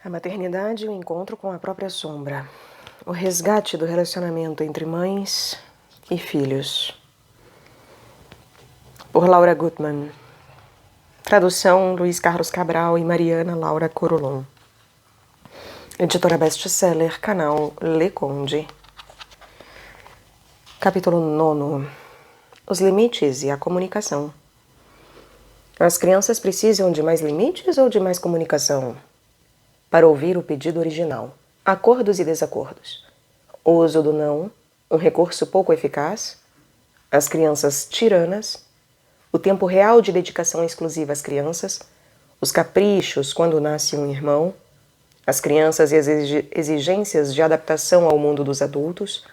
A maternidade e o encontro com a própria sombra. O resgate do relacionamento entre mães e filhos. Por Laura Gutman. Tradução Luiz Carlos Cabral e Mariana Laura Corolon. Editora best-seller, canal Le Conde. Capítulo 9. Os limites e a comunicação. As crianças precisam de mais limites ou de mais comunicação? Para ouvir o pedido original. Acordos e desacordos. O uso do não, um recurso pouco eficaz. As crianças tiranas. O tempo real de dedicação exclusiva às crianças. Os caprichos quando nasce um irmão. As crianças e as exigências de adaptação ao mundo dos adultos.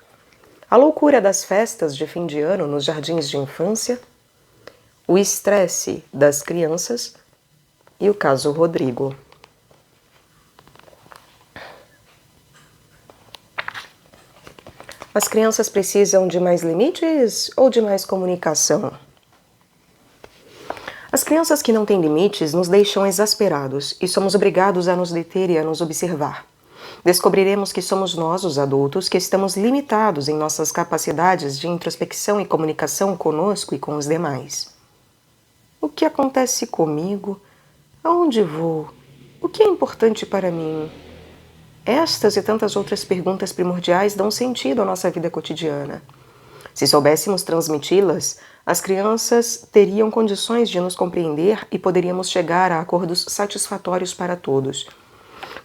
A loucura das festas de fim de ano nos jardins de infância. O estresse das crianças. E o caso Rodrigo. As crianças precisam de mais limites ou de mais comunicação? As crianças que não têm limites nos deixam exasperados e somos obrigados a nos deter e a nos observar. Descobriremos que somos nós, os adultos, que estamos limitados em nossas capacidades de introspecção e comunicação conosco e com os demais. O que acontece comigo? Aonde vou? O que é importante para mim? Estas e tantas outras perguntas primordiais dão sentido à nossa vida cotidiana. Se soubéssemos transmiti-las, as crianças teriam condições de nos compreender e poderíamos chegar a acordos satisfatórios para todos.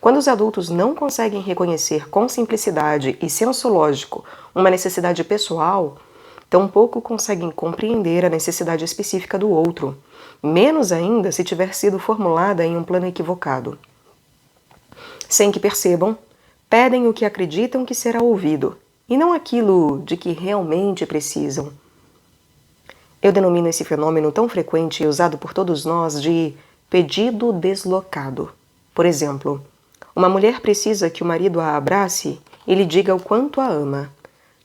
Quando os adultos não conseguem reconhecer com simplicidade e senso lógico uma necessidade pessoal, tampouco conseguem compreender a necessidade específica do outro, menos ainda se tiver sido formulada em um plano equivocado. Sem que percebam, pedem o que acreditam que será ouvido, e não aquilo de que realmente precisam. Eu denomino esse fenômeno tão frequente e usado por todos nós de pedido deslocado. Por exemplo, uma mulher precisa que o marido a abrace e lhe diga o quanto a ama.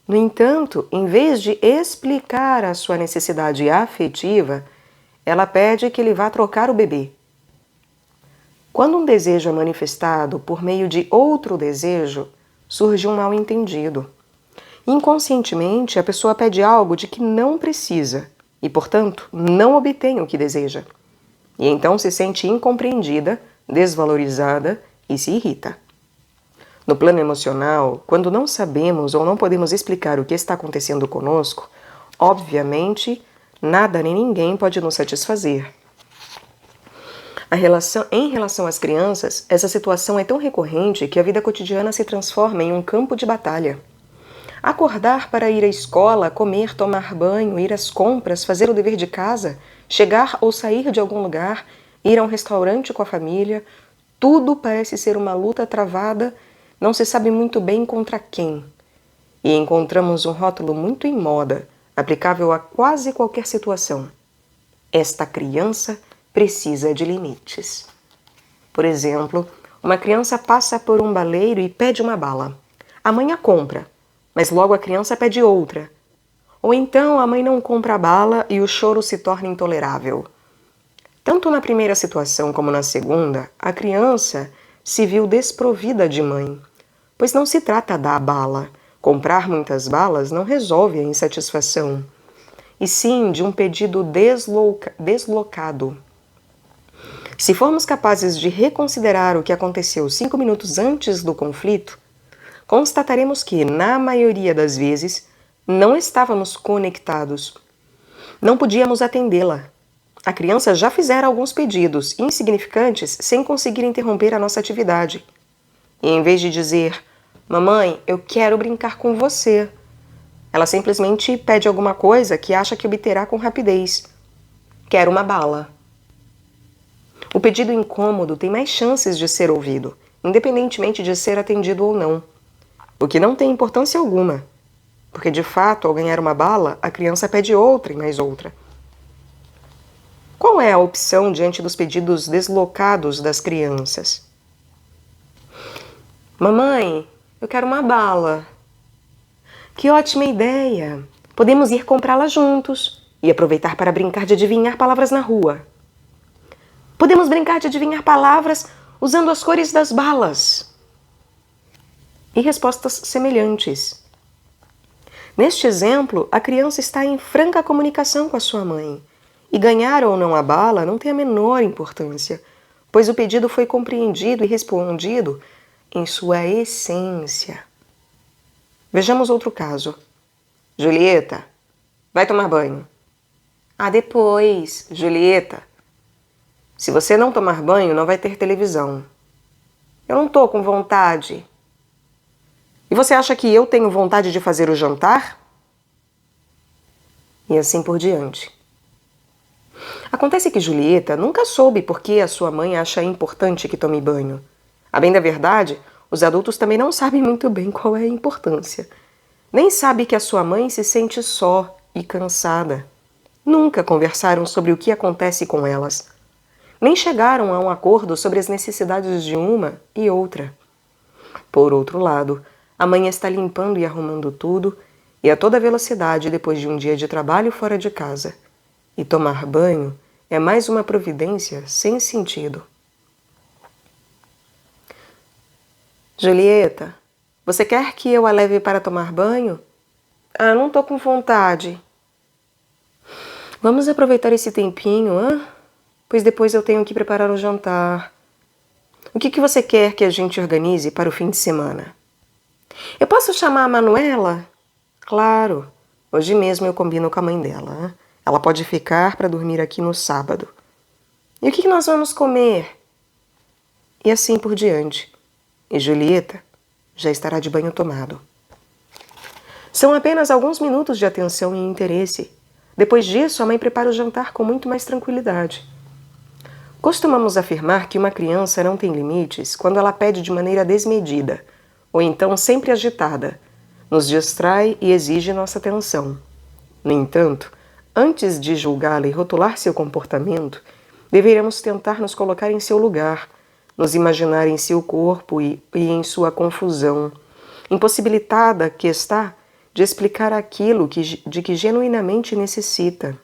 No entanto, em vez de explicar a sua necessidade afetiva, ela pede que ele vá trocar o bebê. Quando um desejo é manifestado por meio de outro desejo, surge um mal-entendido. Inconscientemente, a pessoa pede algo de que não precisa e, portanto, não obtém o que deseja. E então se sente incompreendida, desvalorizada e se irrita. No plano emocional, quando não sabemos ou não podemos explicar o que está acontecendo conosco, obviamente, nada nem ninguém pode nos satisfazer. Em relação às crianças, essa situação é tão recorrente que a vida cotidiana se transforma em um campo de batalha. Acordar para ir à escola, comer, tomar banho, ir às compras, fazer o dever de casa, chegar ou sair de algum lugar, ir a um restaurante com a família, tudo parece ser uma luta travada, não se sabe muito bem contra quem. E encontramos um rótulo muito em moda, aplicável a quase qualquer situação. Esta criança precisa de limites. Por exemplo, uma criança passa por um baleiro e pede uma bala. A mãe a compra, mas logo a criança pede outra. Ou então a mãe não compra a bala e o choro se torna intolerável. Tanto na primeira situação como na segunda, a criança se viu desprovida de mãe, pois não se trata da bala. Comprar muitas balas não resolve a insatisfação, e sim de um pedido deslocado. Se formos capazes de reconsiderar o que aconteceu 5 minutos antes do conflito, constataremos que, na maioria das vezes, não estávamos conectados. Não podíamos atendê-la. A criança já fizera alguns pedidos insignificantes sem conseguir interromper a nossa atividade. E em vez de dizer, mamãe, eu quero brincar com você, ela simplesmente pede alguma coisa que acha que obterá com rapidez. Quero uma bala. O pedido incômodo tem mais chances de ser ouvido, independentemente de ser atendido ou não. O que não tem importância alguma, porque de fato, ao ganhar uma bala, a criança pede outra e mais outra. Qual é a opção diante dos pedidos deslocados das crianças? Mamãe, eu quero uma bala. Que ótima ideia! Podemos ir comprá-la juntos e aproveitar para brincar de adivinhar palavras na rua. Podemos brincar de adivinhar palavras usando as cores das balas. E respostas semelhantes. Neste exemplo, a criança está em franca comunicação com a sua mãe. E ganhar ou não a bala não tem a menor importância, pois o pedido foi compreendido e respondido em sua essência. Vejamos outro caso. Julieta, vai tomar banho. Ah, depois, Julieta. Se você não tomar banho, não vai ter televisão. Eu não tô com vontade. E você acha que eu tenho vontade de fazer o jantar? E assim por diante. Acontece que Julieta nunca soube por que a sua mãe acha importante que tome banho. A bem da verdade, os adultos também não sabem muito bem qual é a importância. Nem sabe que a sua mãe se sente só e cansada. Nunca conversaram sobre o que acontece com elas. Nem chegaram a um acordo sobre as necessidades de uma e outra. Por outro lado, a mãe está limpando e arrumando tudo, e a toda velocidade depois de um dia de trabalho fora de casa. E tomar banho é mais uma providência sem sentido. Julieta, você quer que eu a leve para tomar banho? Ah, não tô com vontade. Vamos aproveitar esse tempinho, hã? Pois depois eu tenho que preparar o jantar. O que você quer que a gente organize para o fim de semana? Eu posso chamar a Manuela? Claro, hoje mesmo eu combino com a mãe dela. Hã? Ela pode ficar para dormir aqui no sábado. E o que nós vamos comer? E assim por diante. E Julieta já estará de banho tomado. São apenas alguns minutos de atenção e interesse. Depois disso, a mãe prepara o jantar com muito mais tranquilidade. Costumamos afirmar que uma criança não tem limites quando ela pede de maneira desmedida, ou então sempre agitada, nos distrai e exige nossa atenção. No entanto, antes de julgá-la e rotular seu comportamento, deveríamos tentar nos colocar em seu lugar, nos imaginar em seu corpo e em sua confusão, impossibilitada que está de explicar aquilo de que genuinamente necessita.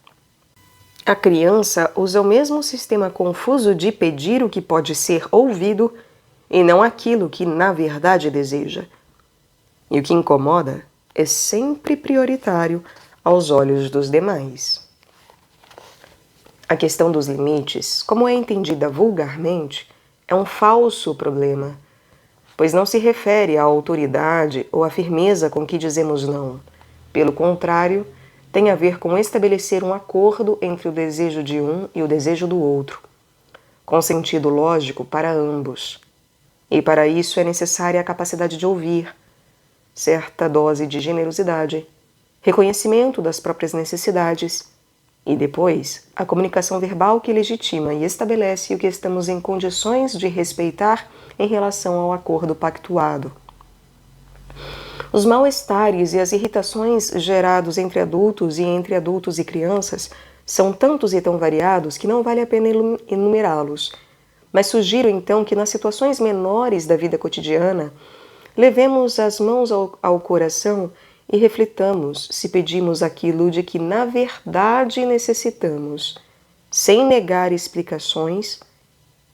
A criança usa o mesmo sistema confuso de pedir o que pode ser ouvido e não aquilo que na verdade deseja. E o que incomoda é sempre prioritário aos olhos dos demais. A questão dos limites, como é entendida vulgarmente, é um falso problema, pois não se refere à autoridade ou à firmeza com que dizemos não. Pelo contrário, tem a ver com estabelecer um acordo entre o desejo de um e o desejo do outro, com sentido lógico para ambos. E para isso é necessária a capacidade de ouvir, certa dose de generosidade, reconhecimento das próprias necessidades e depois a comunicação verbal que legitima e estabelece o que estamos em condições de respeitar em relação ao acordo pactuado. Os mal-estares e as irritações gerados entre adultos e entre adultos e crianças são tantos e tão variados que não vale a pena enumerá-los. Mas sugiro então que nas situações menores da vida cotidiana, levemos as mãos ao coração e reflitamos se pedimos aquilo de que na verdade necessitamos, sem negar explicações,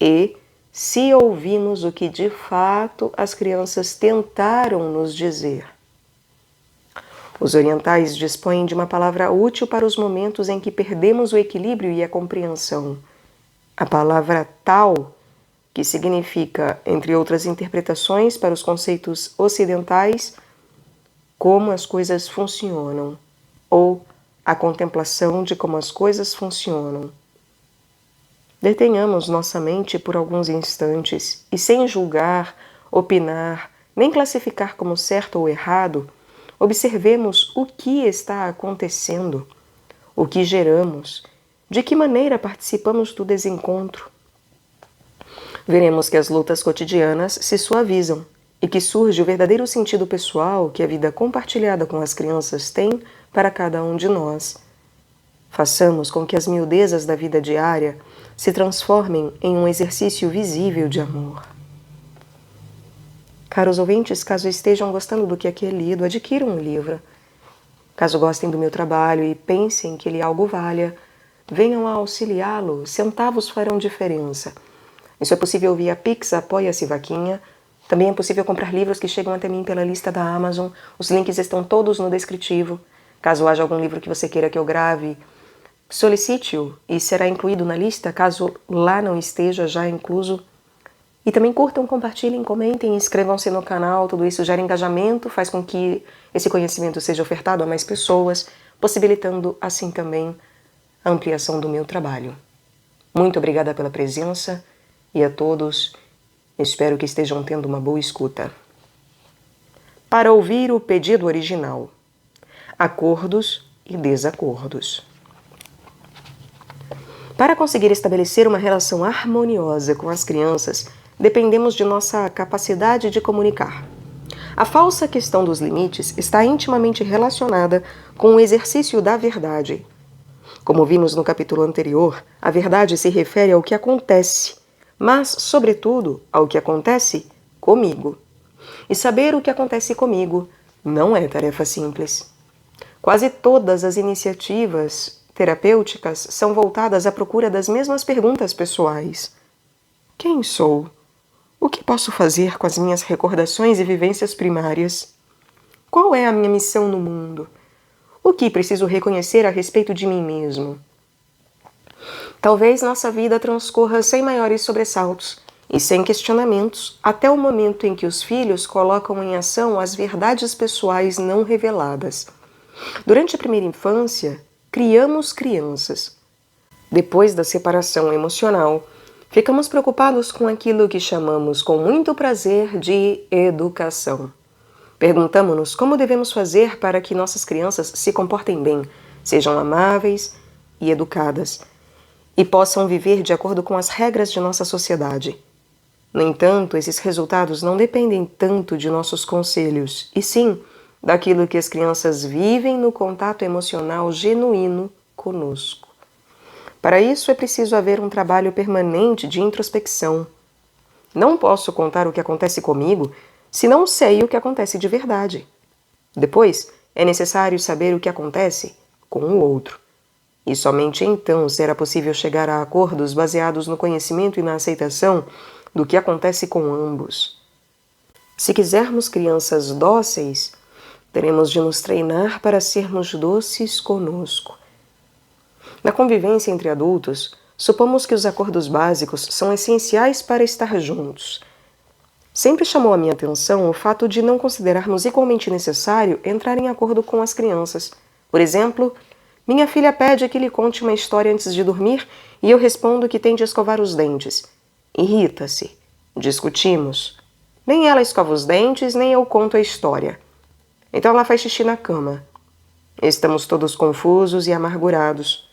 e se ouvimos o que de fato as crianças tentaram nos dizer. Os orientais dispõem de uma palavra útil para os momentos em que perdemos o equilíbrio e a compreensão. A palavra tal, que significa, entre outras interpretações para os conceitos ocidentais, como as coisas funcionam, ou a contemplação de como as coisas funcionam. Detenhamos nossa mente por alguns instantes e, sem julgar, opinar, nem classificar como certo ou errado, observemos o que está acontecendo, o que geramos, de que maneira participamos do desencontro. Veremos que as lutas cotidianas se suavizam e que surge o verdadeiro sentido pessoal que a vida compartilhada com as crianças tem para cada um de nós. Façamos com que as miudezas da vida diária se transformem em um exercício visível de amor. Caros ouvintes, caso estejam gostando do que aqui é lido, adquiram um livro. Caso gostem do meu trabalho e pensem que ele algo valha, venham a auxiliá-lo, centavos farão diferença. Isso é possível via Pix, Apoia-se Vaquinha. Também é possível comprar livros que chegam até mim pela lista da Amazon. Os links estão todos no descritivo. Caso haja algum livro que você queira que eu grave, solicite-o e será incluído na lista, caso lá não esteja já incluso. E também curtam, compartilhem, comentem, inscrevam-se no canal. Tudo isso gera engajamento, faz com que esse conhecimento seja ofertado a mais pessoas, possibilitando assim também a ampliação do meu trabalho. Muito obrigada pela presença e a todos, espero que estejam tendo uma boa escuta. Para ouvir o pedido original: acordos e desacordos. Para conseguir estabelecer uma relação harmoniosa com as crianças, dependemos de nossa capacidade de comunicar. A falsa questão dos limites está intimamente relacionada com o exercício da verdade. Como vimos no capítulo anterior, a verdade se refere ao que acontece, mas, sobretudo, ao que acontece comigo. E saber o que acontece comigo não é tarefa simples. Quase todas as iniciativas terapêuticas são voltadas à procura das mesmas perguntas pessoais. Quem sou? O que posso fazer com as minhas recordações e vivências primárias? Qual é a minha missão no mundo? O que preciso reconhecer a respeito de mim mesmo? Talvez nossa vida transcorra sem maiores sobressaltos e sem questionamentos, até o momento em que os filhos colocam em ação as verdades pessoais não reveladas. Durante a primeira infância, criamos crianças. Depois da separação emocional, ficamos preocupados com aquilo que chamamos com muito prazer de educação. Perguntamos-nos como devemos fazer para que nossas crianças se comportem bem, sejam amáveis e educadas, e possam viver de acordo com as regras de nossa sociedade. No entanto, esses resultados não dependem tanto de nossos conselhos, e sim daquilo que as crianças vivem no contato emocional genuíno conosco. Para isso é preciso haver um trabalho permanente de introspecção. Não posso contar o que acontece comigo se não sei o que acontece de verdade. Depois, é necessário saber o que acontece com o outro. E somente então será possível chegar a acordos baseados no conhecimento e na aceitação do que acontece com ambos. Se quisermos crianças dóceis, teremos de nos treinar para sermos doces conosco. Na convivência entre adultos, supomos que os acordos básicos são essenciais para estar juntos. Sempre chamou a minha atenção o fato de não considerarmos igualmente necessário entrar em acordo com as crianças. Por exemplo, minha filha pede que lhe conte uma história antes de dormir e eu respondo que tem de escovar os dentes. Irrita-se. Discutimos. Nem ela escova os dentes, nem eu conto a história. Então ela faz xixi na cama. Estamos todos confusos e amargurados.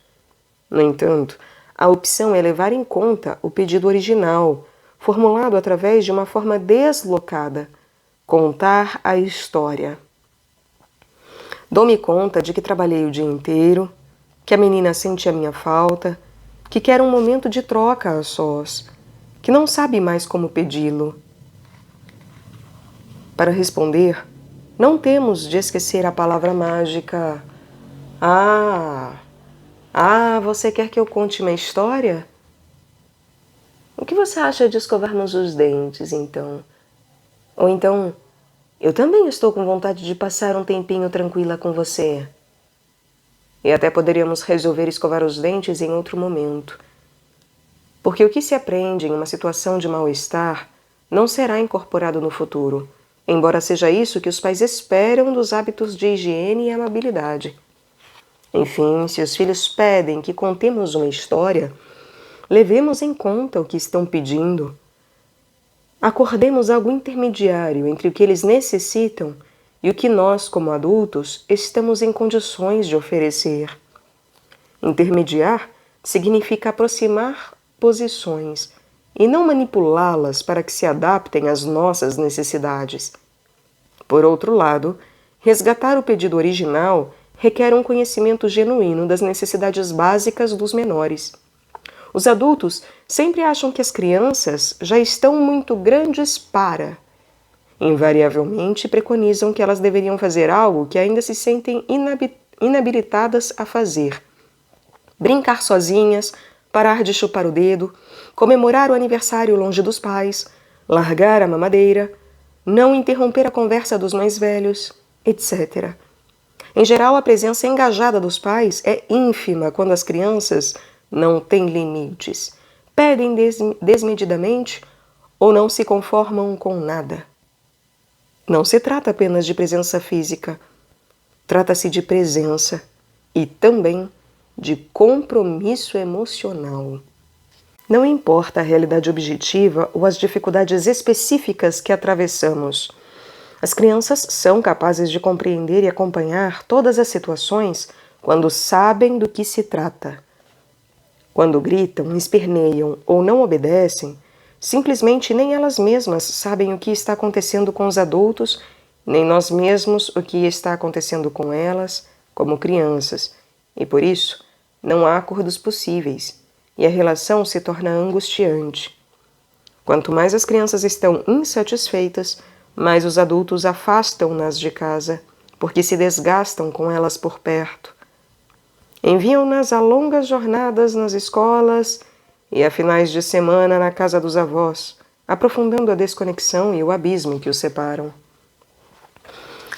No entanto, a opção é levar em conta o pedido original, formulado através de uma forma deslocada, contar a história. Dou-me conta de que trabalhei o dia inteiro, que a menina sente a minha falta, que quer um momento de troca a sós, que não sabe mais como pedi-lo. Para responder, não temos de esquecer a palavra mágica. Você quer que eu conte uma história? O que você acha de escovarmos os dentes, então? Ou então, eu também estou com vontade de passar um tempinho tranquila com você. E até poderíamos resolver escovar os dentes em outro momento. Porque o que se aprende em uma situação de mal-estar não será incorporado no futuro, embora seja isso que os pais esperam dos hábitos de higiene e amabilidade. Enfim, se os filhos pedem que contemos uma história, levemos em conta o que estão pedindo. Acordemos algo intermediário entre o que eles necessitam e o que nós, como adultos, estamos em condições de oferecer. Intermediar significa aproximar posições e não manipulá-las para que se adaptem às nossas necessidades. Por outro lado, resgatar o pedido original requer um conhecimento genuíno das necessidades básicas dos menores. Os adultos sempre acham que as crianças já estão muito grandes para. Invariavelmente preconizam que elas deveriam fazer algo que ainda se sentem inabilitadas a fazer. Brincar sozinhas, parar de chupar o dedo, comemorar o aniversário longe dos pais, largar a mamadeira, não interromper a conversa dos mais velhos, etc. Em geral, a presença engajada dos pais é ínfima quando as crianças não têm limites, pedem desmedidamente ou não se conformam com nada. Não se trata apenas de presença física, trata-se de presença e também de compromisso emocional. Não importa a realidade objetiva ou as dificuldades específicas que atravessamos. As crianças são capazes de compreender e acompanhar todas as situações quando sabem do que se trata. Quando gritam, esperneiam ou não obedecem, simplesmente nem elas mesmas sabem o que está acontecendo com os adultos, nem nós mesmos o que está acontecendo com elas, como crianças, e por isso não há acordos possíveis, e a relação se torna angustiante. Quanto mais as crianças estão insatisfeitas, mais os adultos afastam-nas de casa, porque se desgastam com elas por perto. Enviam-nas a longas jornadas nas escolas e a finais de semana na casa dos avós, aprofundando a desconexão e o abismo que os separam.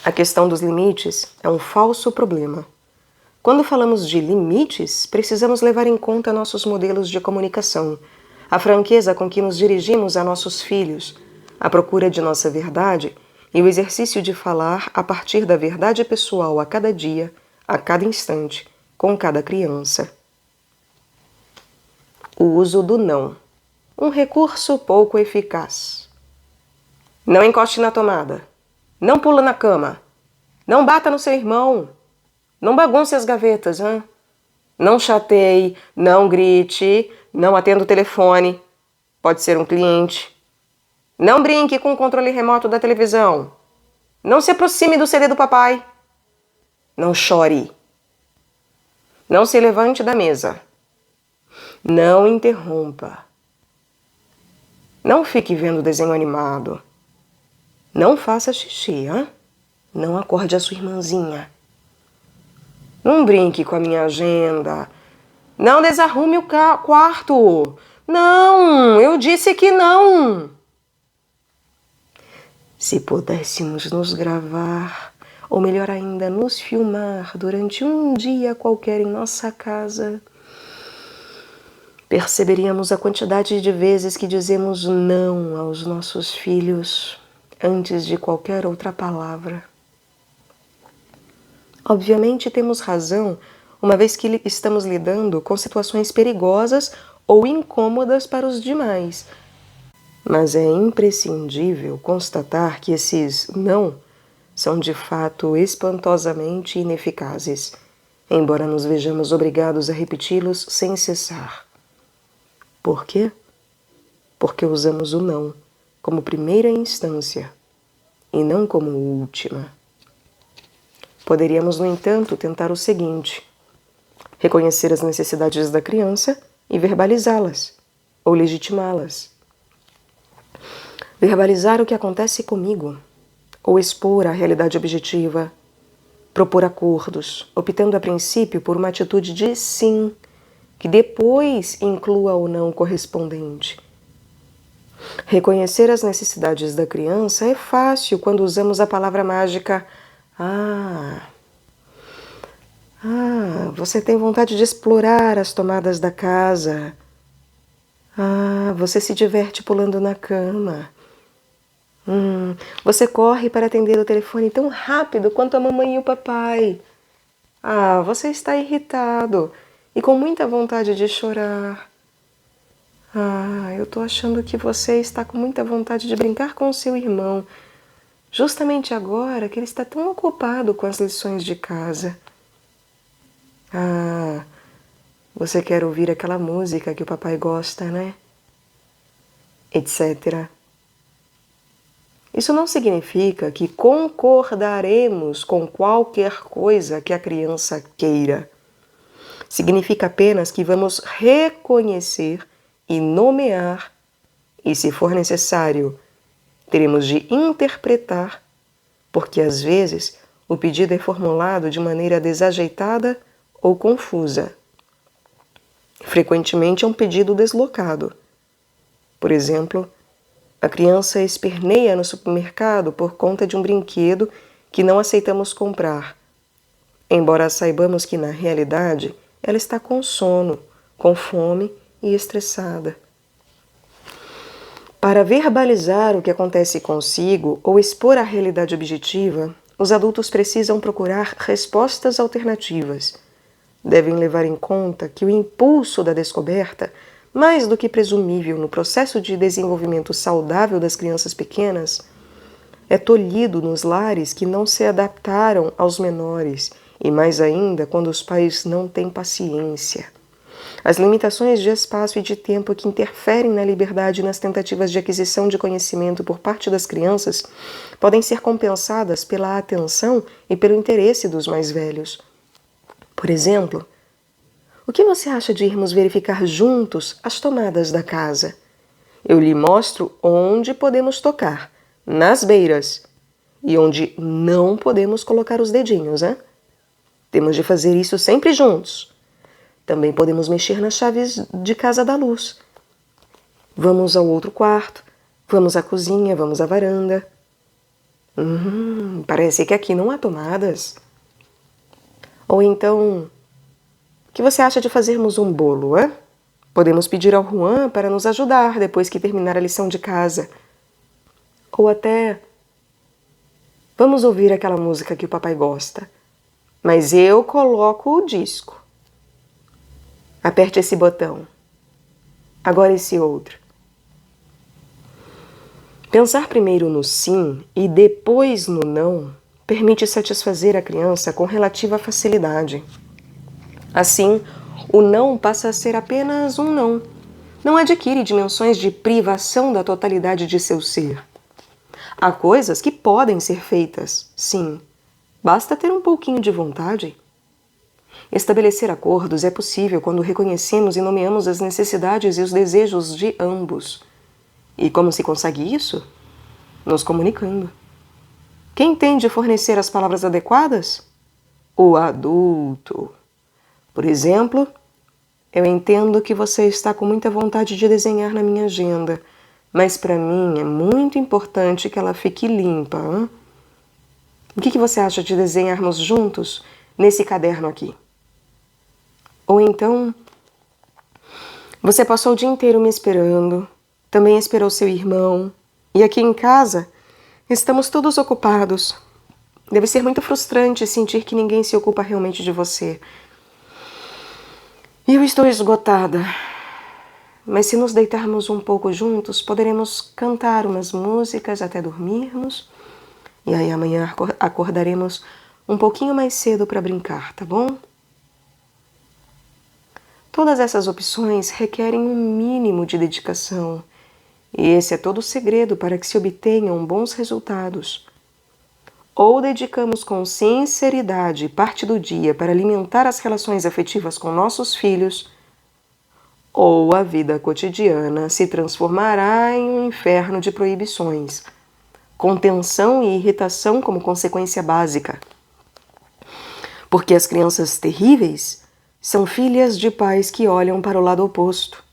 A questão dos limites é um falso problema. Quando falamos de limites, precisamos levar em conta nossos modelos de comunicação, a franqueza com que nos dirigimos a nossos filhos, a procura de nossa verdade e o exercício de falar a partir da verdade pessoal a cada dia, a cada instante, com cada criança. O uso do não. Um recurso pouco eficaz. Não encoste na tomada. Não pula na cama. Não bata no seu irmão. Não bagunce as gavetas, hein? Não chateie, não grite, não atenda o telefone. Pode ser um cliente. Não brinque com o controle remoto da televisão. Não se aproxime do CD do papai. Não chore. Não se levante da mesa. Não interrompa. Não fique vendo desenho animado. Não faça xixi, hein? Não acorde a sua irmãzinha. Não brinque com a minha agenda. Não desarrume o quarto. Não, eu disse que não. Se pudéssemos nos gravar, ou melhor ainda, nos filmar durante um dia qualquer em nossa casa, perceberíamos a quantidade de vezes que dizemos não aos nossos filhos antes de qualquer outra palavra. Obviamente temos razão, uma vez que estamos lidando com situações perigosas ou incômodas para os demais. Mas é imprescindível constatar que esses não são de fato espantosamente ineficazes, embora nos vejamos obrigados a repeti-los sem cessar. Por quê? Porque usamos o não como primeira instância e não como última. Poderíamos, no entanto, tentar o seguinte: reconhecer as necessidades da criança e verbalizá-las, ou legitimá-las. Verbalizar o que acontece comigo, ou expor a realidade objetiva, propor acordos, optando a princípio por uma atitude de sim, que depois inclua o não correspondente. Reconhecer as necessidades da criança é fácil quando usamos a palavra mágica você tem vontade de explorar as tomadas da casa. Você se diverte pulando na cama. Você corre para atender o telefone tão rápido quanto a mamãe e o papai. Você está irritado e com muita vontade de chorar. Eu tô achando que você está com muita vontade de brincar com o seu irmão, justamente agora que ele está tão ocupado com as lições de casa. Você quer ouvir aquela música que o papai gosta, né? Etc. Isso não significa que concordaremos com qualquer coisa que a criança queira. Significa apenas que vamos reconhecer e nomear, e se for necessário, teremos de interpretar, porque às vezes o pedido é formulado de maneira desajeitada ou confusa. Frequentemente é um pedido deslocado. Por exemplo, a criança esperneia no supermercado por conta de um brinquedo que não aceitamos comprar, embora saibamos que na realidade ela está com sono, com fome e estressada. Para verbalizar o que acontece consigo ou expor a realidade objetiva, os adultos precisam procurar respostas alternativas. Devem levar em conta que o impulso da descoberta, mais do que presumível no processo de desenvolvimento saudável das crianças pequenas, é tolhido nos lares que não se adaptaram aos menores e mais ainda quando os pais não têm paciência. As limitações de espaço e de tempo que interferem na liberdade e nas tentativas de aquisição de conhecimento por parte das crianças podem ser compensadas pela atenção e pelo interesse dos mais velhos. Por exemplo, o que você acha de irmos verificar juntos as tomadas da casa? Eu lhe mostro onde podemos tocar, nas beiras, e onde não podemos colocar os dedinhos, hein? Temos de fazer isso sempre juntos. Também podemos mexer nas chaves de casa da luz. Vamos ao outro quarto, vamos à cozinha, vamos à varanda. Parece que aqui não há tomadas. Ou então, o que você acha de fazermos um bolo, hein? Podemos pedir ao Juan para nos ajudar depois que terminar a lição de casa. Ou até, vamos ouvir aquela música que o papai gosta, mas eu coloco o disco. Aperte esse botão. Agora esse outro. Pensar primeiro no sim e depois no não permite satisfazer a criança com relativa facilidade. Assim, o não passa a ser apenas um não. Não adquire dimensões de privação da totalidade de seu ser. Há coisas que podem ser feitas, sim. Basta ter um pouquinho de vontade. Estabelecer acordos é possível quando reconhecemos e nomeamos as necessidades e os desejos de ambos. E como se consegue isso? Nos comunicando. Quem tem de fornecer as palavras adequadas? O adulto. Por exemplo, eu entendo que você está com muita vontade de desenhar na minha agenda, mas para mim é muito importante que ela fique limpa. Hein? O que você acha de desenharmos juntos nesse caderno aqui? Ou então, Você passou o dia inteiro me esperando, também esperou seu irmão, e aqui em casa estamos todos ocupados. Deve ser muito frustrante sentir que ninguém se ocupa realmente de você. E eu estou esgotada. Mas se nos deitarmos um pouco juntos, poderemos cantar umas músicas até dormirmos. E aí amanhã acordaremos um pouquinho mais cedo para brincar, tá bom? Todas essas opções requerem um mínimo de dedicação. E esse é todo o segredo para que se obtenham bons resultados. Ou dedicamos com sinceridade parte do dia para alimentar as relações afetivas com nossos filhos, ou a vida cotidiana se transformará em um inferno de proibições, com tensão e irritação como consequência básica. Porque as crianças terríveis são filhas de pais que olham para o lado oposto.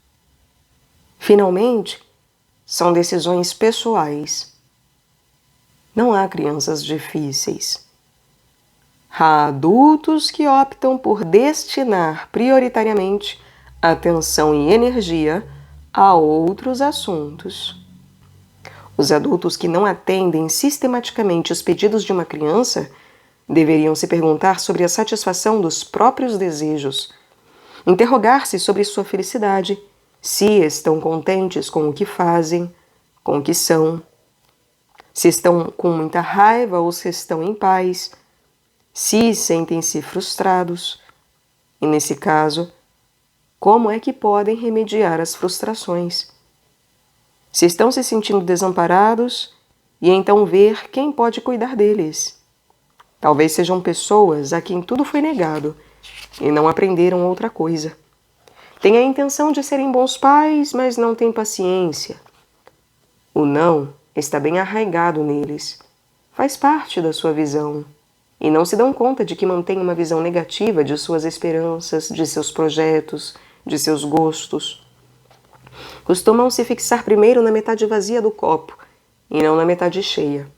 Finalmente, são decisões pessoais. Não há crianças difíceis. Há adultos que optam por destinar prioritariamente atenção e energia a outros assuntos. Os adultos que não atendem sistematicamente os pedidos de uma criança deveriam se perguntar sobre a satisfação dos próprios desejos, interrogar-se sobre sua felicidade, se estão contentes com o que fazem, com o que são, se estão com muita raiva ou se estão em paz, se sentem-se frustrados, e nesse caso, como é que podem remediar as frustrações? Se estão se sentindo desamparados, e então ver quem pode cuidar deles. Talvez sejam pessoas a quem tudo foi negado e não aprenderam outra coisa. Têm a intenção de serem bons pais, mas não têm paciência. O não está bem arraigado neles. Faz parte da sua visão. E não se dão conta de que mantêm uma visão negativa de suas esperanças, de seus projetos, de seus gostos. Costumam se fixar primeiro na metade vazia do copo e não na metade cheia.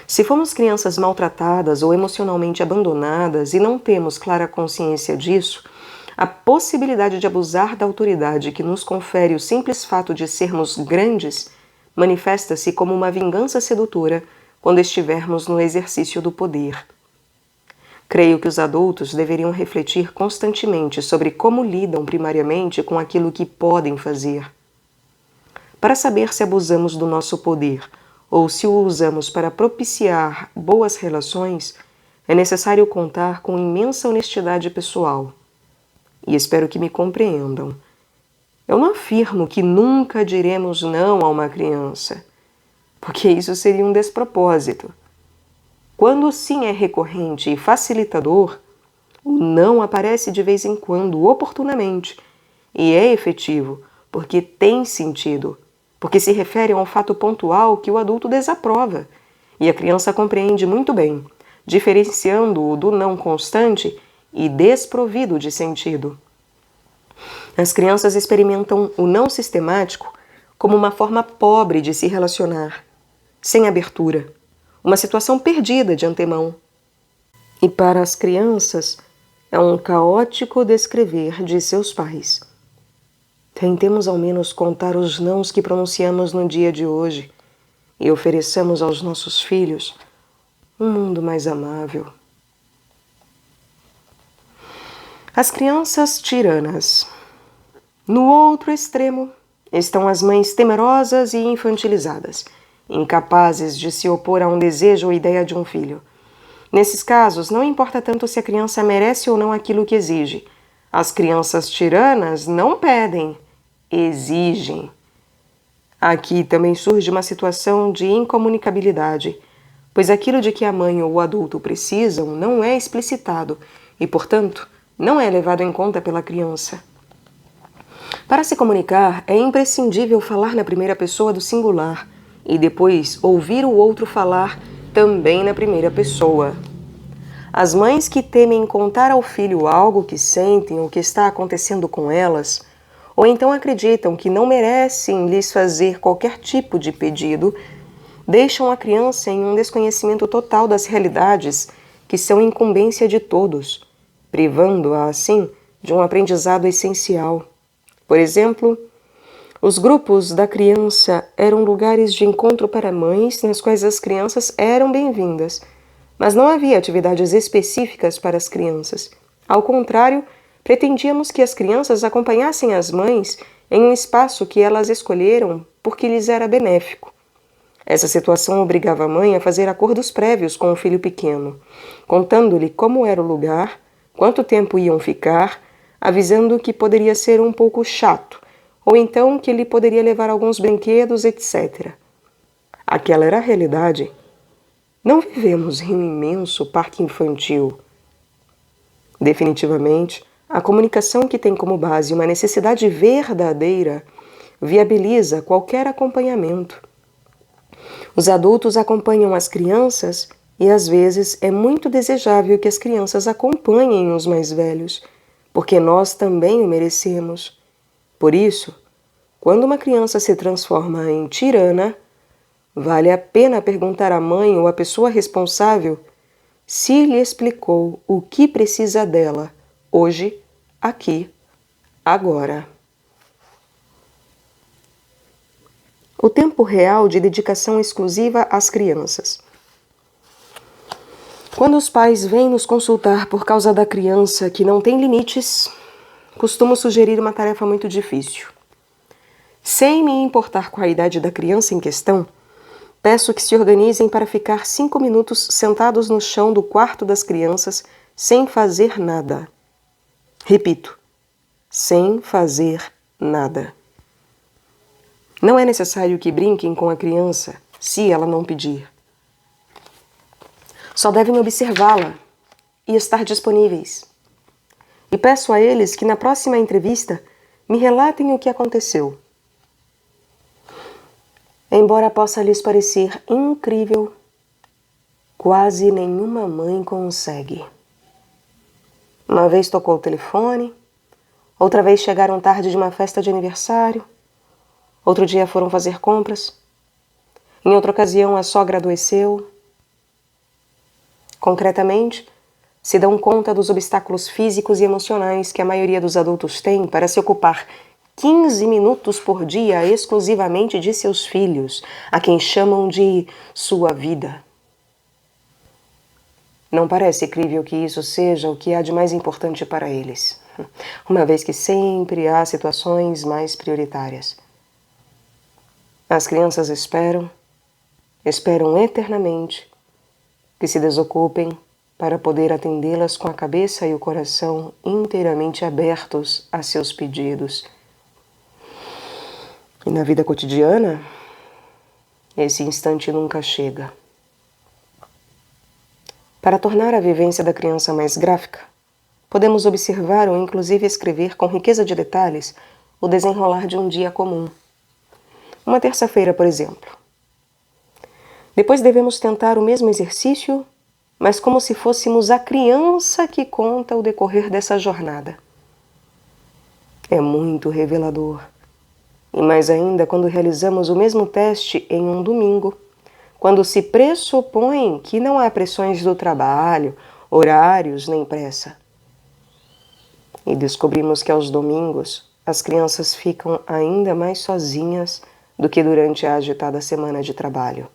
Se fomos crianças maltratadas ou emocionalmente abandonadas e não temos clara consciência disso, a possibilidade de abusar da autoridade que nos confere o simples fato de sermos grandes manifesta-se como uma vingança sedutora quando estivermos no exercício do poder. Creio que os adultos deveriam refletir constantemente sobre como lidam primariamente com aquilo que podem fazer. Para saber se abusamos do nosso poder ou se o usamos para propiciar boas relações, é necessário contar com imensa honestidade pessoal. E espero que me compreendam. Eu não afirmo que nunca diremos não a uma criança, porque isso seria um despropósito. Quando o sim é recorrente e facilitador, o não aparece de vez em quando, oportunamente, e é efetivo, porque tem sentido, porque se refere a um fato pontual que o adulto desaprova, e a criança compreende muito bem, diferenciando-o do não constante e desprovido de sentido. As crianças experimentam o não sistemático como uma forma pobre de se relacionar, sem abertura, uma situação perdida de antemão. E para as crianças é um caótico descrever de seus pais. Tentemos ao menos contar os nãos que pronunciamos no dia de hoje e ofereçamos aos nossos filhos um mundo mais amável. As crianças tiranas. No outro extremo estão as mães temerosas e infantilizadas, incapazes de se opor a um desejo ou ideia de um filho. Nesses casos, não importa tanto se a criança merece ou não aquilo que exige. As crianças tiranas não pedem, exigem. Aqui também surge uma situação de incomunicabilidade, pois aquilo de que a mãe ou o adulto precisam não é explicitado e, portanto, não é levado em conta pela criança. Para se comunicar, é imprescindível falar na primeira pessoa do singular e depois ouvir o outro falar também na primeira pessoa. As mães que temem contar ao filho algo que sentem ou que está acontecendo com elas, ou então acreditam que não merecem lhes fazer qualquer tipo de pedido, deixam a criança em um desconhecimento total das realidades que são incumbência de todos, privando-a, assim, de um aprendizado essencial. Por exemplo, os grupos da criança eram lugares de encontro para mães, nas quais as crianças eram bem-vindas, mas não havia atividades específicas para as crianças. Ao contrário, pretendíamos que as crianças acompanhassem as mães em um espaço que elas escolheram porque lhes era benéfico. Essa situação obrigava a mãe a fazer acordos prévios com o filho pequeno, contando-lhe como era o lugar, quanto tempo iam ficar, avisando que poderia ser um pouco chato, ou então que ele poderia levar alguns brinquedos, etc. Aquela era a realidade. Não vivemos em um imenso parque infantil. Definitivamente, a comunicação que tem como base uma necessidade verdadeira viabiliza qualquer acompanhamento. Os adultos acompanham as crianças e às vezes é muito desejável que as crianças acompanhem os mais velhos, porque nós também o merecemos. Por isso, quando uma criança se transforma em tirana, vale a pena perguntar à mãe ou à pessoa responsável se lhe explicou o que precisa dela, hoje, aqui, agora. O tempo real de dedicação exclusiva às crianças. Quando os pais vêm nos consultar por causa da criança que não tem limites, costumo sugerir uma tarefa muito difícil. Sem me importar com a idade da criança em questão, peço que se organizem para ficar 5 minutos sentados no chão do quarto das crianças sem fazer nada. Repito, sem fazer nada. Não é necessário que brinquem com a criança se ela não pedir. Só devem observá-la e estar disponíveis. E peço a eles que na próxima entrevista me relatem o que aconteceu. Embora possa lhes parecer incrível, quase nenhuma mãe consegue. Uma vez tocou o telefone, outra vez chegaram tarde de uma festa de aniversário, outro dia foram fazer compras, em outra ocasião a sogra adoeceu. Concretamente, se dão conta dos obstáculos físicos e emocionais que a maioria dos adultos tem para se ocupar 15 minutos por dia exclusivamente de seus filhos, a quem chamam de sua vida. Não parece crível que isso seja o que há de mais importante para eles, uma vez que sempre há situações mais prioritárias. As crianças esperam eternamente que se desocupem para poder atendê-las com a cabeça e o coração inteiramente abertos a seus pedidos. E na vida cotidiana, esse instante nunca chega. Para tornar a vivência da criança mais gráfica, podemos observar ou inclusive escrever com riqueza de detalhes o desenrolar de um dia comum. Uma terça-feira, por exemplo. Depois devemos tentar o mesmo exercício, mas como se fôssemos a criança que conta o decorrer dessa jornada. É muito revelador. E mais ainda quando realizamos o mesmo teste em um domingo, quando se pressupõe que não há pressões do trabalho, horários nem pressa. E descobrimos que aos domingos as crianças ficam ainda mais sozinhas do que durante a agitada semana de trabalho.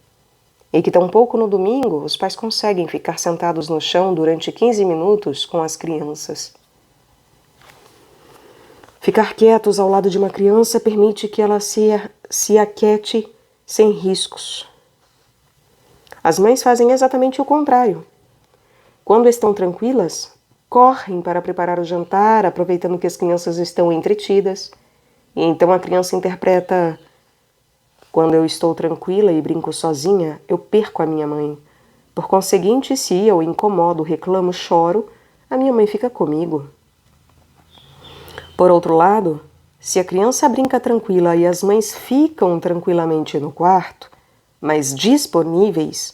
E que tampouco no domingo os pais conseguem ficar sentados no chão durante 15 minutos com as crianças. Ficar quietos ao lado de uma criança permite que ela se aquiete sem riscos. As mães fazem exatamente o contrário. Quando estão tranquilas, correm para preparar o jantar, aproveitando que as crianças estão entretidas. E então a criança interpreta: quando eu estou tranquila e brinco sozinha, eu perco a minha mãe. Por conseguinte, se eu incomodo, reclamo, choro, a minha mãe fica comigo. Por outro lado, se a criança brinca tranquila e as mães ficam tranquilamente no quarto, mas disponíveis,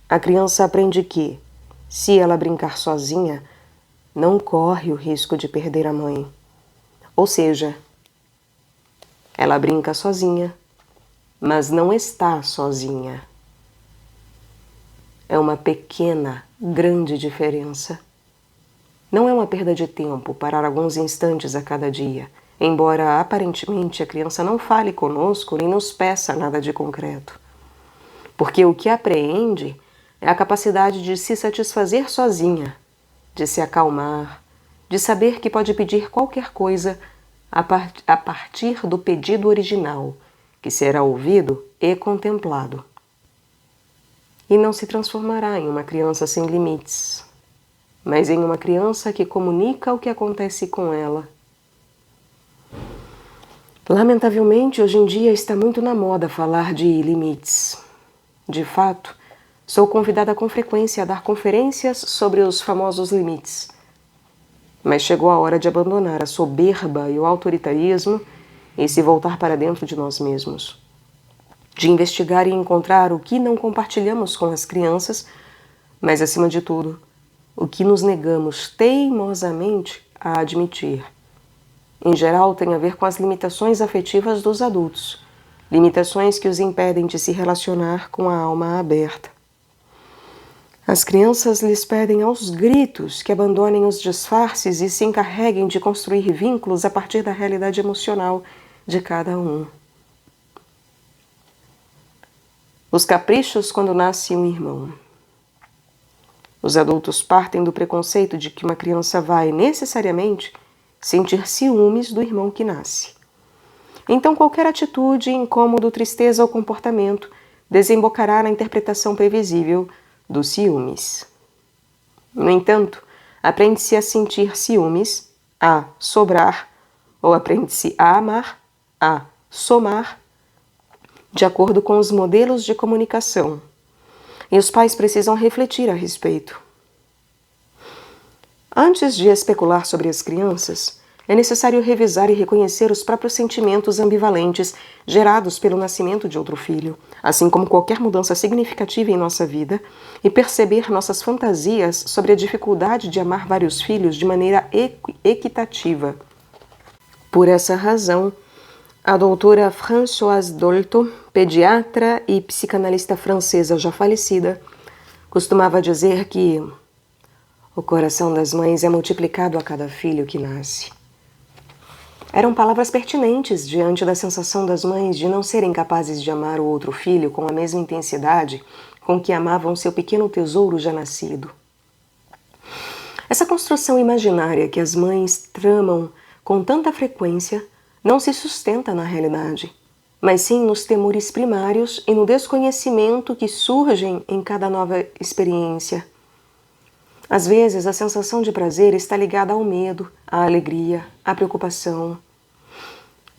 a criança aprende que, se ela brincar sozinha, não corre o risco de perder a mãe. Ou seja, ela brinca sozinha, mas não está sozinha. É uma pequena, grande diferença. Não é uma perda de tempo parar alguns instantes a cada dia. embora aparentemente a criança não fale conosco nem nos peça nada de concreto. Porque o que apreende é a capacidade de se satisfazer sozinha, de se acalmar, de saber que pode pedir qualquer coisa a partir do pedido original, que será ouvido e contemplado. E não se transformará em uma criança sem limites, mas em uma criança que comunica o que acontece com ela. Lamentavelmente, hoje em dia está muito na moda falar de limites. De fato, sou convidada com frequência a dar conferências sobre os famosos limites. Mas chegou a hora de abandonar a soberba e o autoritarismo e se voltar para dentro de nós mesmos. De investigar e encontrar o que não compartilhamos com as crianças, mas, acima de tudo, o que nos negamos teimosamente a admitir. Em geral, tem a ver com as limitações afetivas dos adultos, limitações que os impedem de se relacionar com a alma aberta. As crianças lhes pedem aos gritos que abandonem os disfarces e se encarreguem de construir vínculos a partir da realidade emocional de cada um. Os caprichos quando nasce um irmão. Os adultos partem do preconceito de que uma criança vai, necessariamente, sentir ciúmes do irmão que nasce. Então, qualquer atitude, incômodo, tristeza ou comportamento desembocará na interpretação previsível dos ciúmes. No entanto, aprende-se a sentir ciúmes, a sobrar, ou aprende-se a amar, a somar, de acordo com os modelos de comunicação. E os pais precisam refletir a respeito. Antes de especular sobre as crianças, é necessário revisar e reconhecer os próprios sentimentos ambivalentes gerados pelo nascimento de outro filho, assim como qualquer mudança significativa em nossa vida, e perceber nossas fantasias sobre a dificuldade de amar vários filhos de maneira equitativa. Por essa razão, a doutora Françoise Dolto, pediatra e psicanalista francesa já falecida, costumava dizer que o coração das mães é multiplicado a cada filho que nasce. Eram palavras pertinentes diante da sensação das mães de não serem capazes de amar o outro filho com a mesma intensidade com que amavam seu pequeno tesouro já nascido. Essa construção imaginária que as mães tramam com tanta frequência não se sustenta na realidade, mas sim nos temores primários e no desconhecimento que surgem em cada nova experiência. Às vezes, a sensação de prazer está ligada ao medo, à alegria, à preocupação.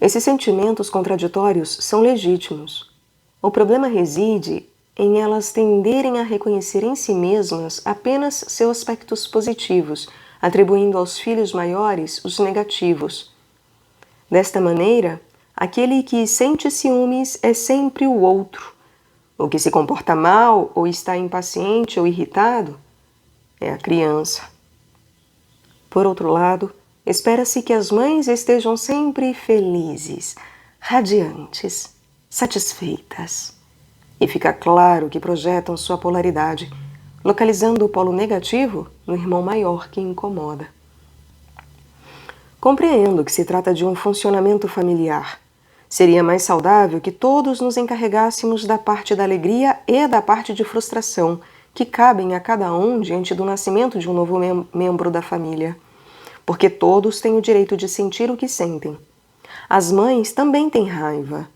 Esses sentimentos contraditórios são legítimos. O problema reside em elas tenderem a reconhecer em si mesmas apenas seus aspectos positivos, atribuindo aos filhos maiores os negativos. Desta maneira, aquele que sente ciúmes é sempre o outro. O que se comporta mal ou está impaciente ou irritado é a criança. Por outro lado, espera-se que as mães estejam sempre felizes, radiantes, satisfeitas. E fica claro que projetam sua polaridade, localizando o polo negativo no irmão maior que incomoda. Compreendo que se trata de um funcionamento familiar. Seria mais saudável que todos nos encarregássemos da parte da alegria e da parte de frustração, que cabem a cada um diante do nascimento de um novo membro da família. Porque todos têm o direito de sentir o que sentem. As mães também têm raiva,